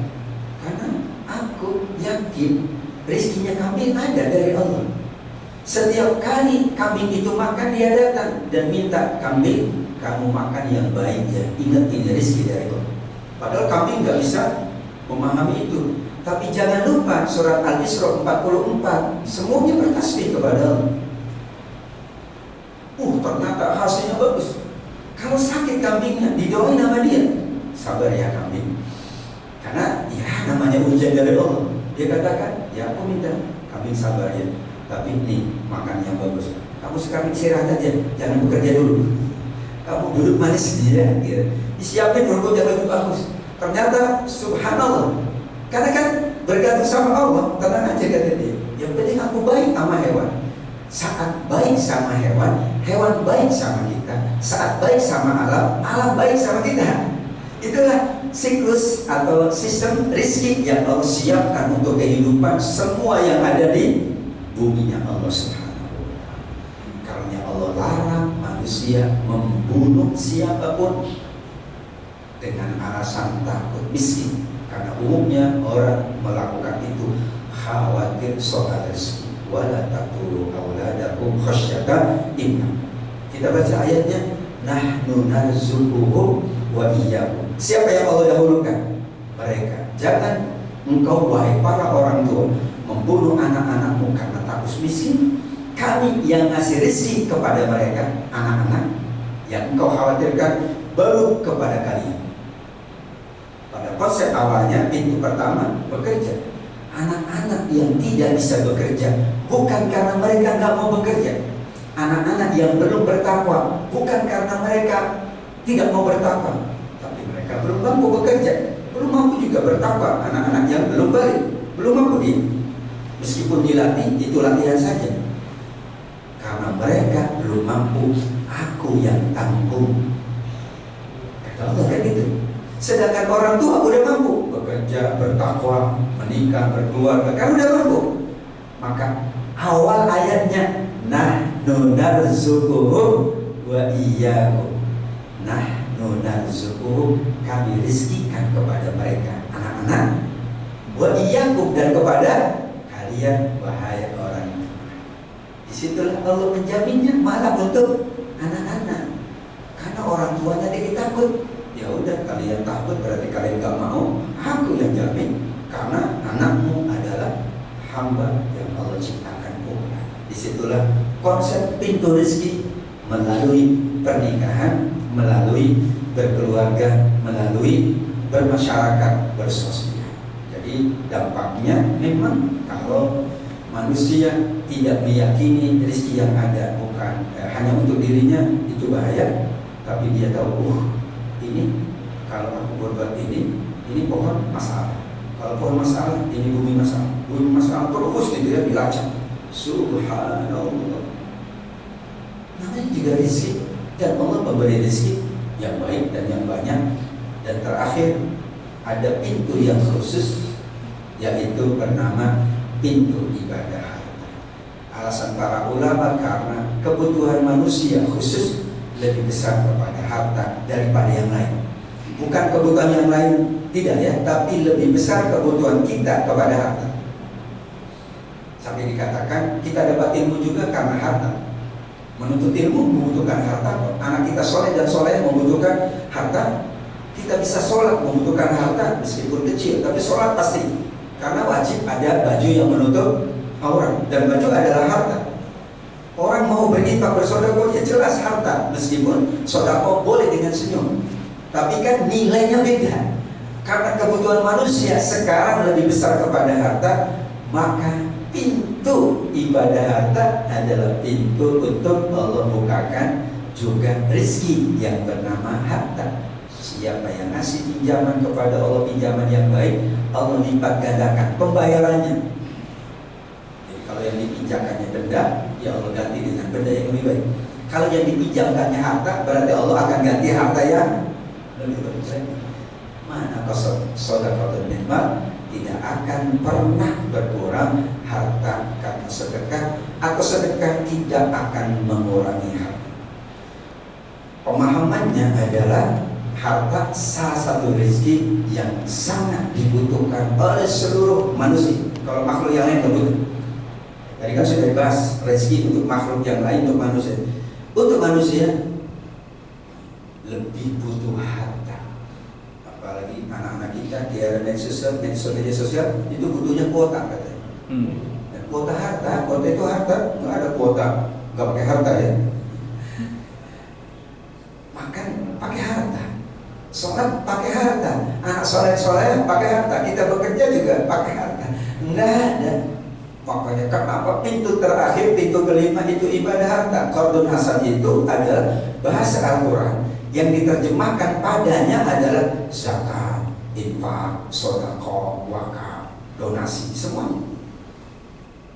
Karena aku yakin rezekinya kambing ada dari Allah. Setiap kali kambing itu makan, dia datang dan minta, kambing kamu makan yang baik ya, ingat ini rezeki dari Allah. Padahal kambing nggak bisa memahami itu. Tapi jangan lupa surat Al-Isra 44, semuanya bertasbih kepada Allah. Ternyata hasilnya bagus. Kalau sakit kambingnya, didoain nama dia, sabar ya kambing, karena ya namanya ujian dari Allah. Dia katakan, ya aku minta kambing sabar ya, tapi nih makan yang bagus. Kamu sekarang istirahat aja, jangan bekerja dulu. Kamu duduk manis dia, gitu. Disiapin rumput yang lebih bagus. Ternyata subhanallah, karena kan bergantung sama Allah. Tenang aja kata dia. Yang penting aku baik sama hewan. Saat baik sama hewan, hewan baik sama kita. Saat baik sama alam, alam baik sama kita. Itulah siklus atau sistem rezeki yang Allah siapkan untuk kehidupan semua yang ada di buminya Allah Subhanahu wa Ta'ala. Karena Allah larang manusia membunuh siapapun dengan alasan takut miskin. Karena umumnya orang melakukan itu khawatir soal rezeki. Wala taqtulu auladakum zidnahum khasyata imam. Kita baca ayatnya, nahnu narzuquhum wa iyyakum. Siapa yang Allah dahulukan? Mereka. Jangan engkau wahai para orang tua membunuh anak-anakmu karena takut miskin. Kami yang ngasih rezeki kepada mereka, anak-anak yang engkau khawatirkan baru kepada kalian. Pada konsep awalnya, pintu pertama bekerja. Anak-anak yang tidak bisa bekerja bukan karena mereka nggak mau bekerja. Anak-anak yang belum bertakwa bukan karena mereka tidak mau bertakwa, tapi mereka belum mampu bekerja, belum mampu juga bertakwa. Anak-anak yang belum balik, belum mampu dia. Meskipun dilatih, itu latihan saja. Karena mereka belum mampu, aku yang tanggung. Kata Allah kan itu. Sedangkan orang tua udah mampu bekerja, bertakwa, menikah, berkeluarga, kan udah mampu. Maka awal ayatnya nahnu narzuquhum wa iyyakum. Nahnu narzuquhum, kami rizkikan kepada mereka, anak-anak, wa iyyakum, dan kepada kalian wahai orang tua. Disitulah Allah menjaminnya malah untuk anak-anak. Karena orang tuanya dia takut. Ya udah, kalian takut berarti kalian gak mau, aku yang jamin. Karena anakmu adalah hamba yang Allah ciptakan pula. Disitulah konsep pintu rezeki melalui pernikahan, melalui berkeluarga, melalui bermasyarakat, bersosial. Jadi dampaknya memang kalau manusia tidak meyakini rezeki yang ada bukan hanya untuk dirinya, itu bahaya. Tapi dia tahu, ini kalau aku berbuat ini pohon masalah. Kalau pohon masalah, ini bumi masalah. Bumi masalah terus gitu ya, dilacak. Subhanallah. Namanya juga rezeki, dan Allah memberi rezeki yang baik dan yang banyak. Dan terakhir ada pintu yang khusus, yaitu bernama pintu ibadah harta. Alasan para ulama karena kebutuhan manusia khusus lebih besar kepada harta daripada yang lain. Bukan kebutuhan yang lain tidak ya, tapi lebih besar kebutuhan kita kepada harta. Sampai dikatakan kita dapat ilmu juga karena harta. Menuntut ilmu membutuhkan harta. Anak kita soleh dan soleh membutuhkan harta. Kita bisa sholat membutuhkan harta meskipun kecil, tapi sholat pasti. Karena wajib ada baju yang menutup aurat, dan baju adalah harta. Orang mau berinfak bersedekah, ya jelas harta. Meskipun sedekah boleh dengan senyum, tapi kan nilainya beda. Karena kebutuhan manusia sekarang lebih besar kepada harta, maka pintu ibadah harta adalah pintu untuk Allah bukakan juga rezeki yang bernama harta. Siapa yang ngasih pinjaman kepada Allah, pinjaman yang baik, Allah lipat gandakan pembayarannya. Jadi kalau yang dipinjamkannya benda, ya Allah ganti dengan benda yang lebih baik. Kalau yang dipinjamkannya harta, berarti Allah akan ganti harta yang lebih baik. Mana sedekah nikmat tidak akan pernah berkurang harta, karena sedekah atau sedekah tidak akan mengurangi harta. Pemahamannya adalah harta salah satu rezeki yang sangat dibutuhkan oleh seluruh manusia. Kalau makhluk yang lain kebutuhan. Tadi kan sudah dibahas rezeki untuk makhluk yang lain, untuk manusia. Untuk manusia lebih butuh harta. Apalagi anak-anak kita di era media sosial itu butuhnya kuota katanya. Dan kuota harta, kuota itu harta, nggak ada kuota nggak pakai harta ya. Makan pakai harta, sholat pakai harta, anak soleh pakai harta, kita bekerja juga pakai harta. Nggak ada. Makanya kenapa pintu terakhir, pintu kelima itu ibadah harta. Qardun hasan itu adalah bahasa Al-Quran yang diterjemahkan padanya adalah zakat, infak, sedekah, wakaf, donasi, semuanya.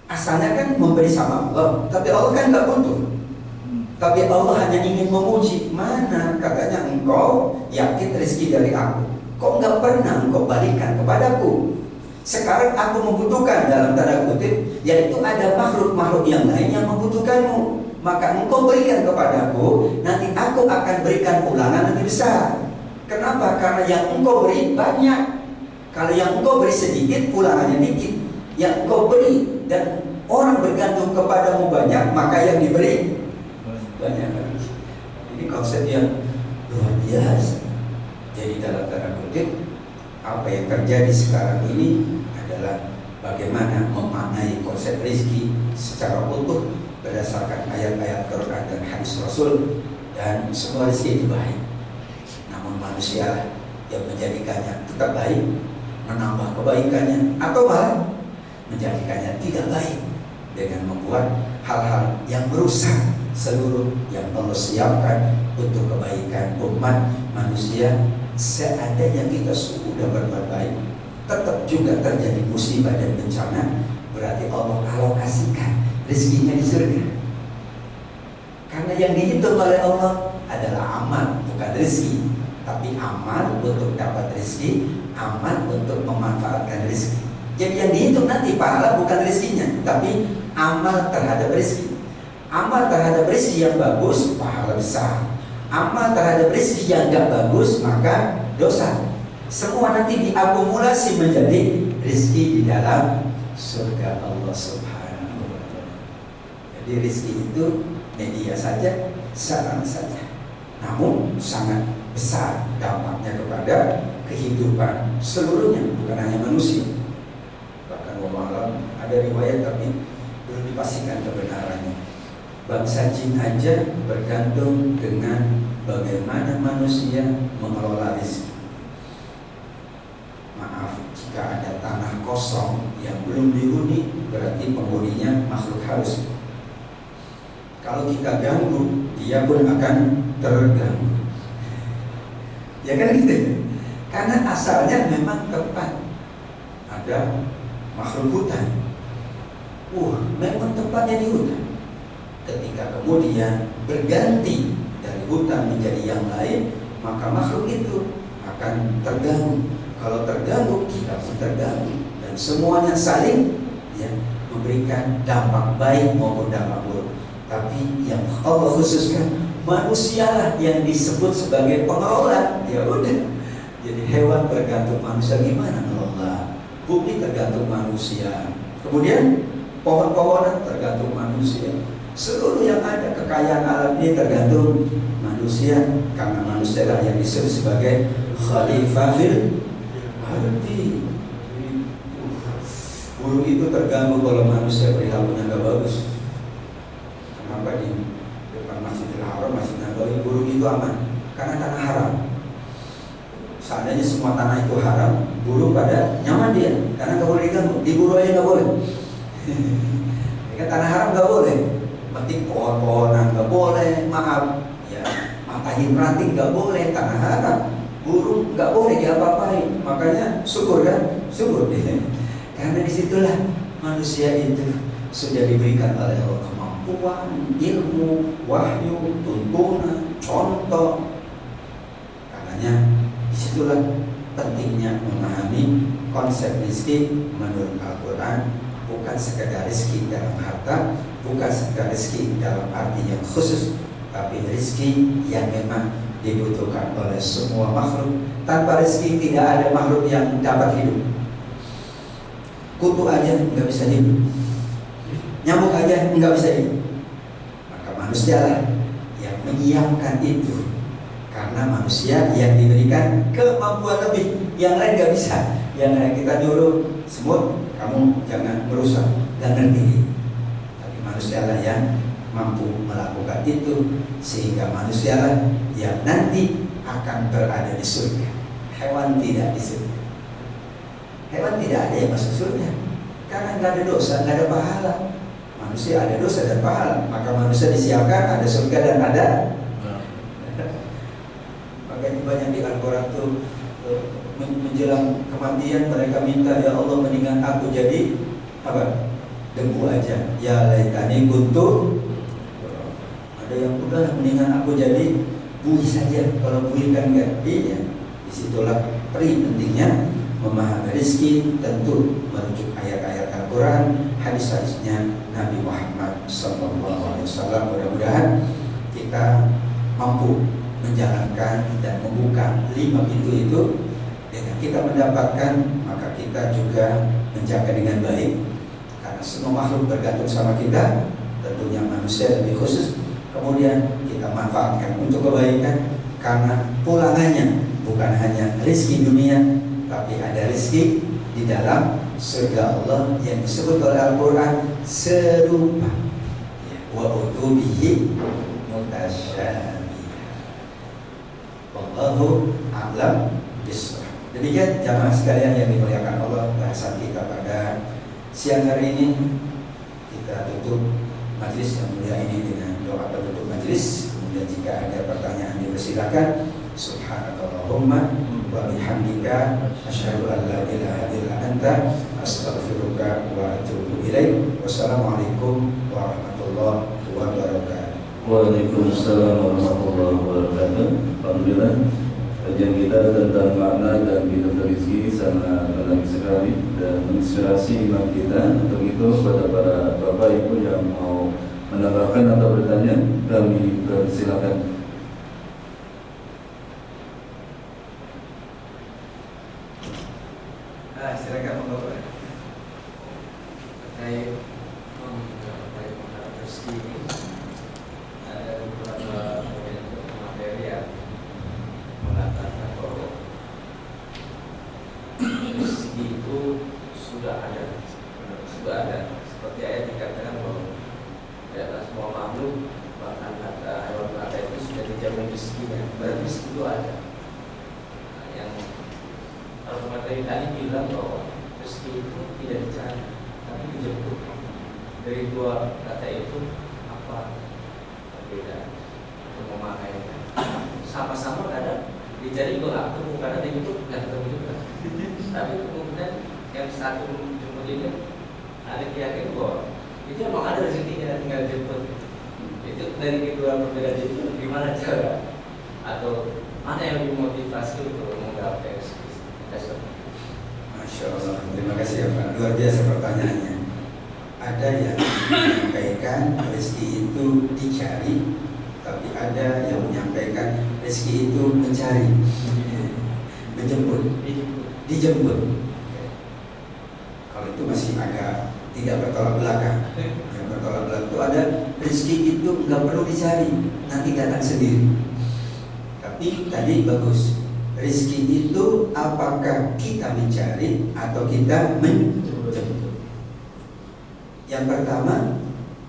Asalnya kan memberi sama Allah, tapi Allah kan nggak butuh. Tapi Allah hanya ingin menguji, mana katanya engkau yakin rezeki dari aku, kok nggak pernah engkau balikan kepadaku. Sekarang aku membutuhkan, dalam tanda kutip, yaitu ada makhluk-makhluk yang lain yang membutuhkanmu. Maka engkau berikan kepadaku, nanti aku akan berikan ulangan lebih besar. Kenapa? Karena yang engkau beri banyak. Kalau yang engkau beri sedikit, ulangannya dikit. Yang engkau beri dan orang bergantung kepada kepadamu banyak, maka yang diberi banyak. Ini konsep yang luar biasa. Jadi dalam tanda kutip, apa yang terjadi sekarang ini adalah bagaimana memaknai konsep rezeki secara utuh berdasarkan ayat-ayat Quran dan hadis Rasul. Dan semua rezeki itu baik, namun manusia yang menjadikannya tetap baik, menambah kebaikannya, atau malah menjadikannya tidak baik dengan membuat hal-hal yang merusak seluruh yang Allah siapkan untuk kebaikan umat manusia. Seandainya kita sudah berbuat baik, tetap juga terjadi musibah dan bencana, berarti Allah alokasikan rezekinya di surga. Karena yang dihitung oleh Allah adalah amal, bukan rezeki. Tapi amal untuk dapat rezeki, amal untuk memanfaatkan rezeki. Jadi yang dihitung nanti pahala bukan rezekinya, tapi amal terhadap rezeki. Amal terhadap rezeki yang bagus, pahala besar. Amal terhadap rezeki yang enggak bagus, maka dosa. Semua nanti diakumulasi menjadi rezeki di dalam surga Allah Subhanahu wa Ta'ala. Jadi rezeki itu media saja, sarana saja, namun sangat besar dampaknya kepada kehidupan seluruhnya, bukan hanya manusia. Bahkan wallahu ada riwayat tapi belum dipastikan kebenarannya. Bangsa jin aja bergantung dengan bagaimana manusia mengelola rezeki. Maaf, jika ada tanah kosong yang belum dihuni, berarti penghuninya makhluk halus. Kalau kita ganggu, dia pun akan terganggu. Ya kan gitu. Karena asalnya memang tempat ada makhluk hutan. Memang tempatnya di hutan. Ketika kemudian berganti dari hutan menjadi yang lain, maka makhluk itu akan terganggu. Kalau terganggu, kita pun terganggu. Dan semuanya saling memberikan dampak baik maupun dampak buruk. Tapi yang Allah khususkan, manusialah yang disebut sebagai pengelola. Ya udah. Jadi hewan tergantung manusia, gimana mengelola? Bumi tergantung manusia. Kemudian pohon-pohonan tergantung manusia. Seluruh yang ada kekayaan alam ini tergantung manusia. Karena manusia lah yang disebut sebagai khalifah fil ardi. Burung itu terganggu kalau manusia perilakunya gak bagus. Kenapa di depan Masjidil Haram, Masjid Nabawi burung itu aman? Karena tanah haram. Seandainya semua tanah itu haram, burung pada nyaman dia, karena gak boleh diganggu. Diburu aja gak boleh. Ya, tanah haram gak boleh. Penting pohon-pohonan gak boleh, maaf ya, matahari ranting gak boleh, tanah haram. Burung gak boleh diapa-apain. Makanya syukur kan? Syukur deh. Karena disitulah manusia itu sudah diberikan oleh Allah kemampuan, ilmu, wahyu, tuntunan, contoh. Karenanya disitulah pentingnya memahami konsep rezeki menurut Al-Quran. Bukan sekedar rezeki dalam harta, bukan sekedar rezeki dalam arti yang khusus, tapi rezeki yang memang dibutuhkan oleh semua makhluk. Tanpa rezeki tidak ada makhluk yang dapat hidup. Kutu aja nggak bisa hidup, nyamuk aja nggak bisa hidup. Maka manusia lah yang menyiapkan itu, karena manusia yang diberikan kemampuan lebih. Yang lain nggak bisa. Yang lain kita nyuruh semut, kamu jangan merusak, nggak ngerti. Tapi manusia lah yang mampu melakukan itu, sehingga manusia lah yang nanti akan berada di surga. Hewan tidak di surga. Hewan tidak ada yang masuk surga, karena nggak ada dosa, nggak ada pahala. Manusia ada dosa dan pahala, maka manusia disiapkan ada surga dan ada. Makanya banyak di Al-Quran tuh menjelang kematian mereka minta, ya Allah mendingan aku jadi apa? Debu aja. Ya laitani kuntu. Ada yang udah mendingan aku jadi buih saja. Kalau buih kan enggak. Iya. Disitulah pentingnya memahami rezeki, tentu merujuk ayat-ayat Al-Quran, hadis-hadisnya Nabi Muhammad SAW. Mudah-mudahan kita mampu menjalankan dan membuka 5 pintu itu. Dengan kita mendapatkan, maka kita juga menjaga dengan baik. Karena semua makhluk bergantung sama kita, manusia lebih khusus, kemudian kita manfaatkan untuk kebaikan, karena pulangannya bukan hanya rezeki dunia, tapi ada rezeki di dalam surga Allah yang disebut oleh Al-Quran serupa. Wa utubihi mutasyabiha. Wallahu a'lam bishawab. Demikian jamaah sekalian yang dimuliakan Allah, bahasan kita pada siang hari ini. Kita tutup majelis yang mulia ini dengan doa penutup majelis. Kemudian jika ada pertanyaan dipersilakan. Subhanakallahumma wa bihamdika asyhadu an la ilaha illa anta astaghfiruka wa atubu ilaik. Wassalamualaikum warahmatullahi wabarakatuh. Waalaikumsalam warahmatullahi wabarakatuh. Alhamdulillah, kajian kita tentang makna dan bidang rezeki sangat menarik sekali dan menginspirasi iman kita. Untuk itu kepada para bapak ibu yang mau menambahkan atau bertanya, kami persilakan. Silakan Bapak. Terkait rezeki ini ada beberapa materi yang mengatakan bahwa rezeki itu sudah ada, seperti ayat dikatakan bahwa adalah semua makhluk, bahkan kata hewan melata itu sudah dijamin rezekinya, berarti rezeki itu ada. Nah, yang kalau materi tadi bilang bahwa rezeki itu tidak dicari, tapi dijemput. Dari dua kata itu apa berbeda untuk memakainya? Sama-sama kadang dicari juga nggak ketemu, karena dijemput nggak ketemu juga. Tapi kemudian yang satu jemput ini ada keyakinan bahwa itu memang ada rezekinya, tinggal jemput. Itu dari kedua perbedaan itu gimana cara atau mana yang lebih motivasi untuk menggapai rezeki? Masya Allah, terima kasih ya Pak. Luar biasa pertanyaannya. Ada yang menyampaikan rezeki itu dicari, tapi ada yang menyampaikan rezeki itu mencari, dijemput. Kalau itu masih agak tidak bertolak belakang. Yang bertolak belakang itu ada rezeki itu nggak perlu dicari, nanti datang sendiri. Tapi tadi bagus. Rezeki itu apakah kita mencari atau kita menjemput? Yang pertama,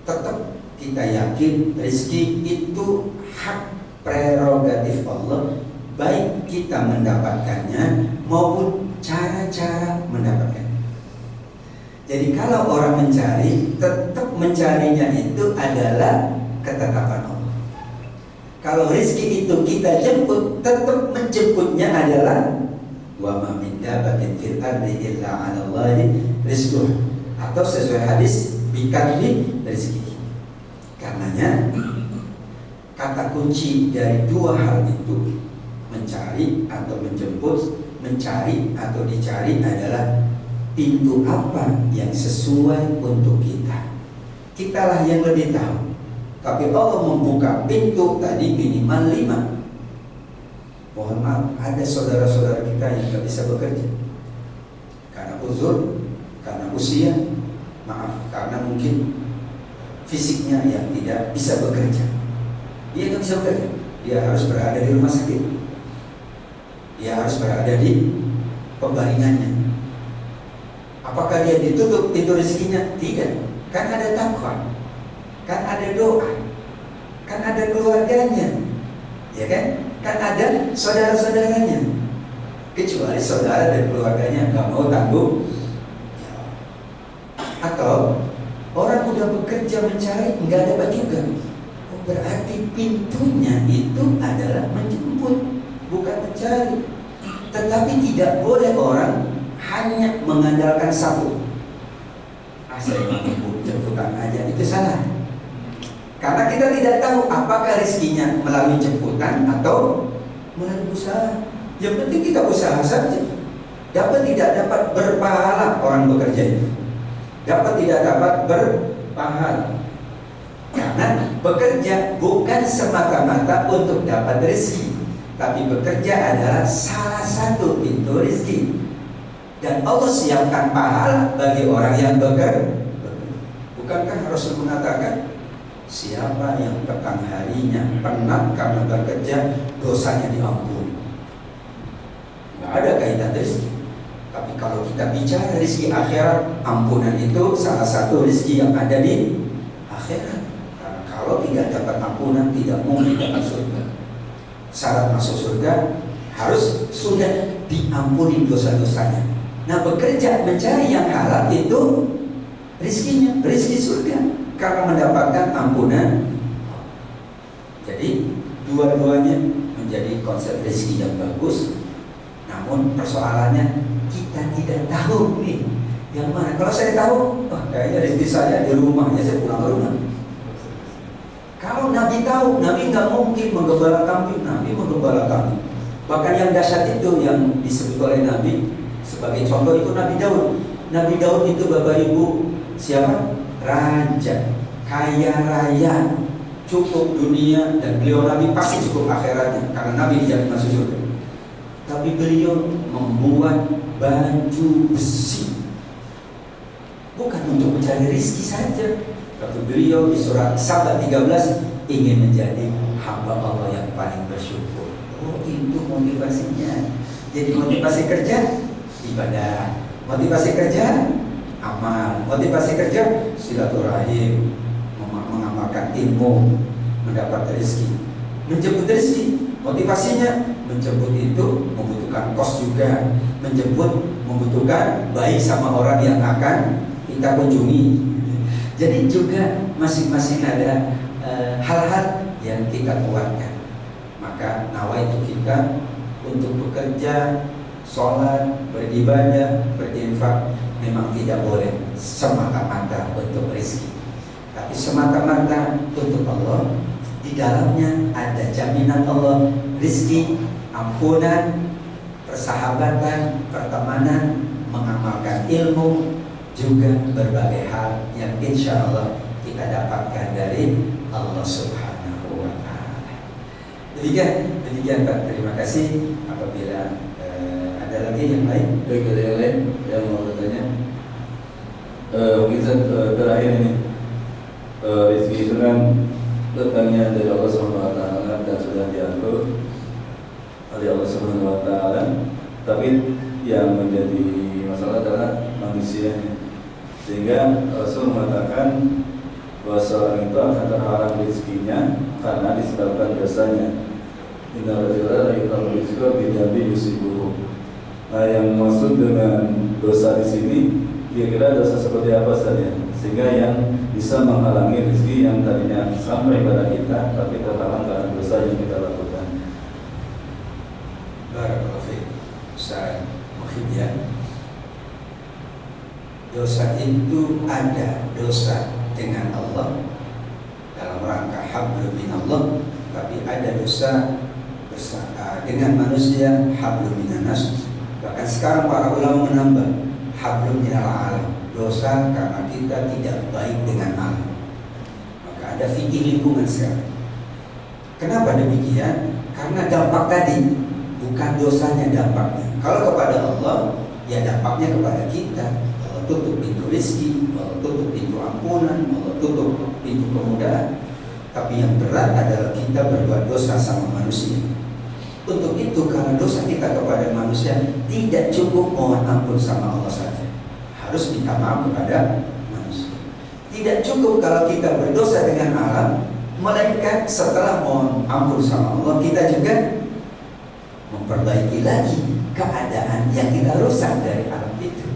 tetap kita yakin rezeki itu hak prerogatif Allah, baik kita mendapatkannya maupun cara-cara mendapatkannya. Jadi kalau orang mencari, tetap mencarinya itu adalah ketetapan Allah. Kalau rezeki itu kita jemput, tetap menjemputnya adalah wa ma min dabbatin fil ardi illa 'ala Allahi rizquha, atau sesuai hadis bikadri rezeki. Karenanya kata kunci dari dua hal itu, mencari atau menjemput, mencari atau dicari, adalah pintu apa yang sesuai untuk kita. Kitalah yang lebih tahu. Tapi Allah membuka pintu tadi minimal 5. Mohon maaf, ada saudara-saudara kita yang tidak bisa bekerja karena uzur, karena usia, maaf, karena mungkin fisiknya yang tidak bisa bekerja. Dia tidak bisa bekerja, dia harus berada di rumah sakit, dia harus berada di pembaringannya. Apakah dia ditutup pintu rezekinya? Tidak, kan ada takwa, kan ada doa, kan ada keluarganya, ya kan? Kan ada saudara-saudaranya. Kecuali saudara dan keluarganya nggak mau tanggung jawab. Atau orang udah bekerja mencari nggak dapat juga. Oh, berarti pintunya itu adalah menjemput, bukan mencari. Tetapi tidak boleh orang hanya mengandalkan satu. Saya mampu jemputan aja, itu salah. Karena kita tidak tahu apakah rezekinya melalui jemputan atau melalui usaha. Yang penting kita usaha saja. Dapat tidak dapat berpahala orang bekerja itu. Dapat tidak dapat berpahala. Karena bekerja bukan semata-mata untuk dapat rezeki, tapi bekerja adalah salah satu pintu rezeki. Dan Allah siapkan pahala bagi orang yang bekerja. Bukankah Rasul mengatakan, Siapa yang petang harinya penat karena bekerja, dosanya diampuni. Nggak ada kaitan rezeki. Tapi kalau kita bicara rezeki akhirat, ampunan itu salah satu rezeki yang ada di akhirat. Karena kalau tidak dapat ampunan, tidak mungkin dapat surga. Syarat masuk surga harus sudah diampuni dosa-dosanya. Nah, bekerja mencari yang halal itu rezekinya, rezeki surga, karena mendapatkan ampunan. Jadi dua-duanya menjadi konsep rezeki yang bagus. Namun persoalannya kita tidak tahu nih yang mana. Kalau saya tahu, kayaknya rezeki saya di rumah, ya saya pulang ke rumah. Kalau Nabi tahu, Nabi nggak mungkin menggembala kambing, Nabi menggembala kambing. Bahkan yang dahsyat itu yang disebut oleh Nabi sebagai contoh itu Nabi Daud. Nabi Daud itu Bapak Ibu siapa? Raja, kaya raya, cukup dunia, dan beliau Nabi pasti cukup akhiratnya karena Nabi dijamin masuk surga. Tapi beliau membuat baju besi bukan untuk mencari rezeki saja. Kata beliau di surat Saba 13, ingin menjadi hamba Allah yang paling bersyukur. Oh, itu motivasinya. Jadi motivasi kerja ibadah, motivasi kerja amal, motivasi kerja silaturahim, mengamalkan ilmu, mendapat rezeki, menjemput rezeki. Motivasinya menjemput itu membutuhkan kos juga, menjemput membutuhkan baik sama orang yang akan kita kunjungi. Jadi juga masing-masing ada hal-hal yang kita kuatkan. Maka nawaitu kita untuk bekerja, sholat, beribadah, berinfak memang tidak boleh semata-mata untuk rezeki, tapi semata-mata untuk Allah. Di dalamnya ada jaminan Allah, rezeki, ampunan, persahabatan, pertemanan, mengamalkan ilmu, juga berbagai hal yang insya Allah kita dapatkan dari Allah Subhanahu wa Ta'ala. Demikian Pak, terima kasih. Apabila ada lagi yang lain, baik, ada yang lain yang mau bertanya? Mungkin terakhir ini, rezeki itu kan datangnya dari Allah Subhanahu wa Ta'ala dan sudah diatur oleh Allah Subhanahu wa Ta'ala. Tapi yang menjadi masalah adalah manusianya. Sehingga Rasul mengatakan bahwa seorang itu akan terhalang rezekinya karena disebabkan dosanya. Inna rajula la yuqalu rizqa bi dhanbi yusibuhu. Nah, yang maksud dengan dosa di sini kira-kira dosa seperti apa saja sehingga yang bisa menghalangi rezeki yang tadinya sampai pada kita tapi terhalang karena dosa yang kita lakukan. Barakallahu fiik. Ustaz Muhyiddin, dosa itu ada dosa dengan Allah dalam rangka hablum minallah, tapi ada dosa dengan manusia hablum minannas. Bahkan sekarang para ulama menambah hablum minal alam, dosa karena kita tidak baik dengan alam. Maka ada fikih lingkungan sekarang. Kenapa demikian? Karena dampak tadi bukan dosanya, dampaknya. Kalau kepada Allah, ya dampaknya kepada kita. Tutup pintu rezeki, Allah tutup pintu ampunan, Allah tutup pintu kemudahan. Tapi yang berat adalah kita berbuat dosa sama manusia. Untuk itu karena dosa kita kepada manusia tidak cukup mohon ampun sama Allah saja, harus minta maaf kepada manusia. Tidak cukup kalau kita berdosa dengan alam, melainkan setelah mohon ampun sama Allah kita juga memperbaiki lagi keadaan yang kita rusak dari alam itu.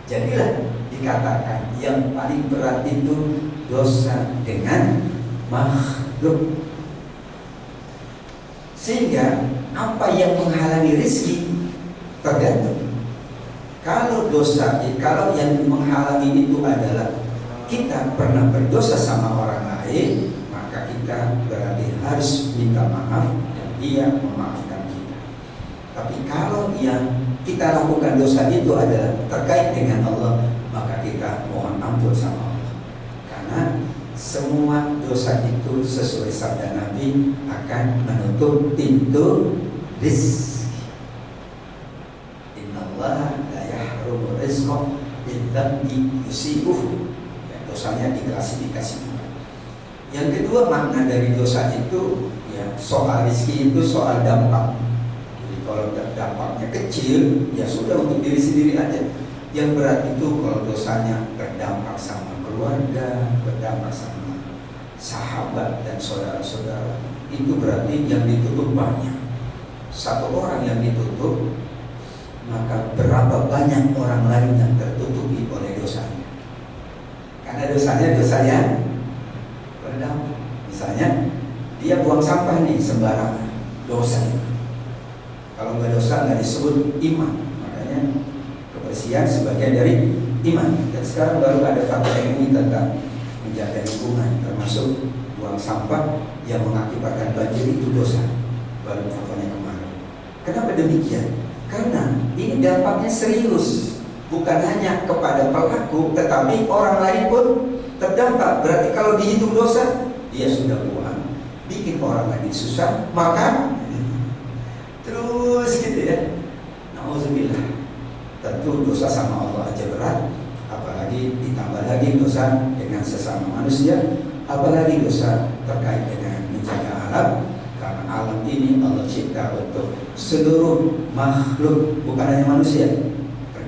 Jadilah dikatakan yang paling berat itu dosa dengan makhluk. Sehingga apa yang menghalangi rezeki tergantung. Kalau dosa, kalau yang menghalangi itu adalah kita pernah berdosa sama orang lain, maka kita berarti harus minta maaf dan dia memaafkan kita. Tapi kalau yang kita lakukan dosa itu adalah terkait dengan Allah, maka kita mohon ampun sama Allah. Karena semua dosa itu sesuai sabda Nabi akan menutup pintu rizki. Innallaha la yahrumu rizqa bidzambi yusibuhu. Dosanya diklasifikasi. Yang kedua, makna dari dosa itu ya soal rezeki itu soal dampak. Jadi kalau dampaknya kecil, ya sudah untuk diri sendiri aja. Yang berat itu kalau dosanya berdampak sama keluarga, berdampak sama sahabat dan saudara-saudara, itu berarti yang ditutup banyak. Satu orang yang ditutup, maka berapa banyak orang lain yang tertutupi oleh dosanya. Karena dosa yang berdampak. Misalnya dia buang sampah nih sembarangan, dosa itu. Kalau nggak dosa nggak disebut iman. Makanya kebersihan sebagian dari iman. Dan sekarang baru ada fatwa ini tentang menjaga lingkungan, termasuk buang sampah yang mengakibatkan banjir itu dosa. Baru fatwanya kemarin. Kenapa demikian? Karena ini dampaknya serius. Bukan hanya kepada pelaku, tetapi orang lain pun terdampak. Berarti kalau dihitung dosa, dia sudah buang, bikin orang lain susah, maka terus gitu ya. Nauzubillah. Tentu dosa sama Allah aja berat, apalagi ditambah lagi dosa dengan sesama manusia, apalagi dosa terkait dengan menjaga alam. Karena alam ini Allah cipta untuk seluruh makhluk, bukan hanya manusia.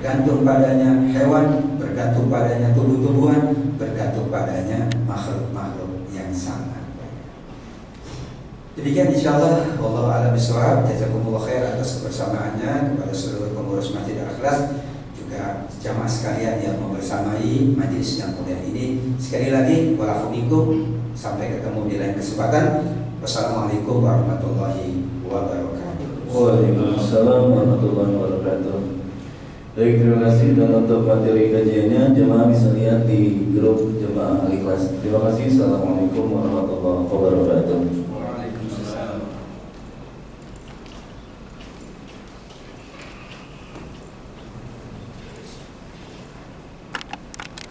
Bergantung padanya hewan, bergantung padanya tumbuh-tumbuhan, bergantung padanya makhluk-makhluk yang sangat banyak. Demikian insyaallah, wallahu a'lam bishawab. Jazakumullah khair atas kebersamaannya kepada seluruh pengurus Masjid Al-Ikhlas, juga jamaah sekalian yang membersamai majelis yang mulia ini. Sekali lagi, walafumikum, sampai ketemu di lain kesempatan. Wassalamualaikum warahmatullahi wabarakatuh. Waalaikumsalam warahmatullahi wabarakatuh. Baik, terima kasih. Dan untuk materi kajiannya jemaah bisa lihat di grup jemaah Al-Ikhlas. Terima kasih. Assalamualaikum warahmatullahi wabarakatuh.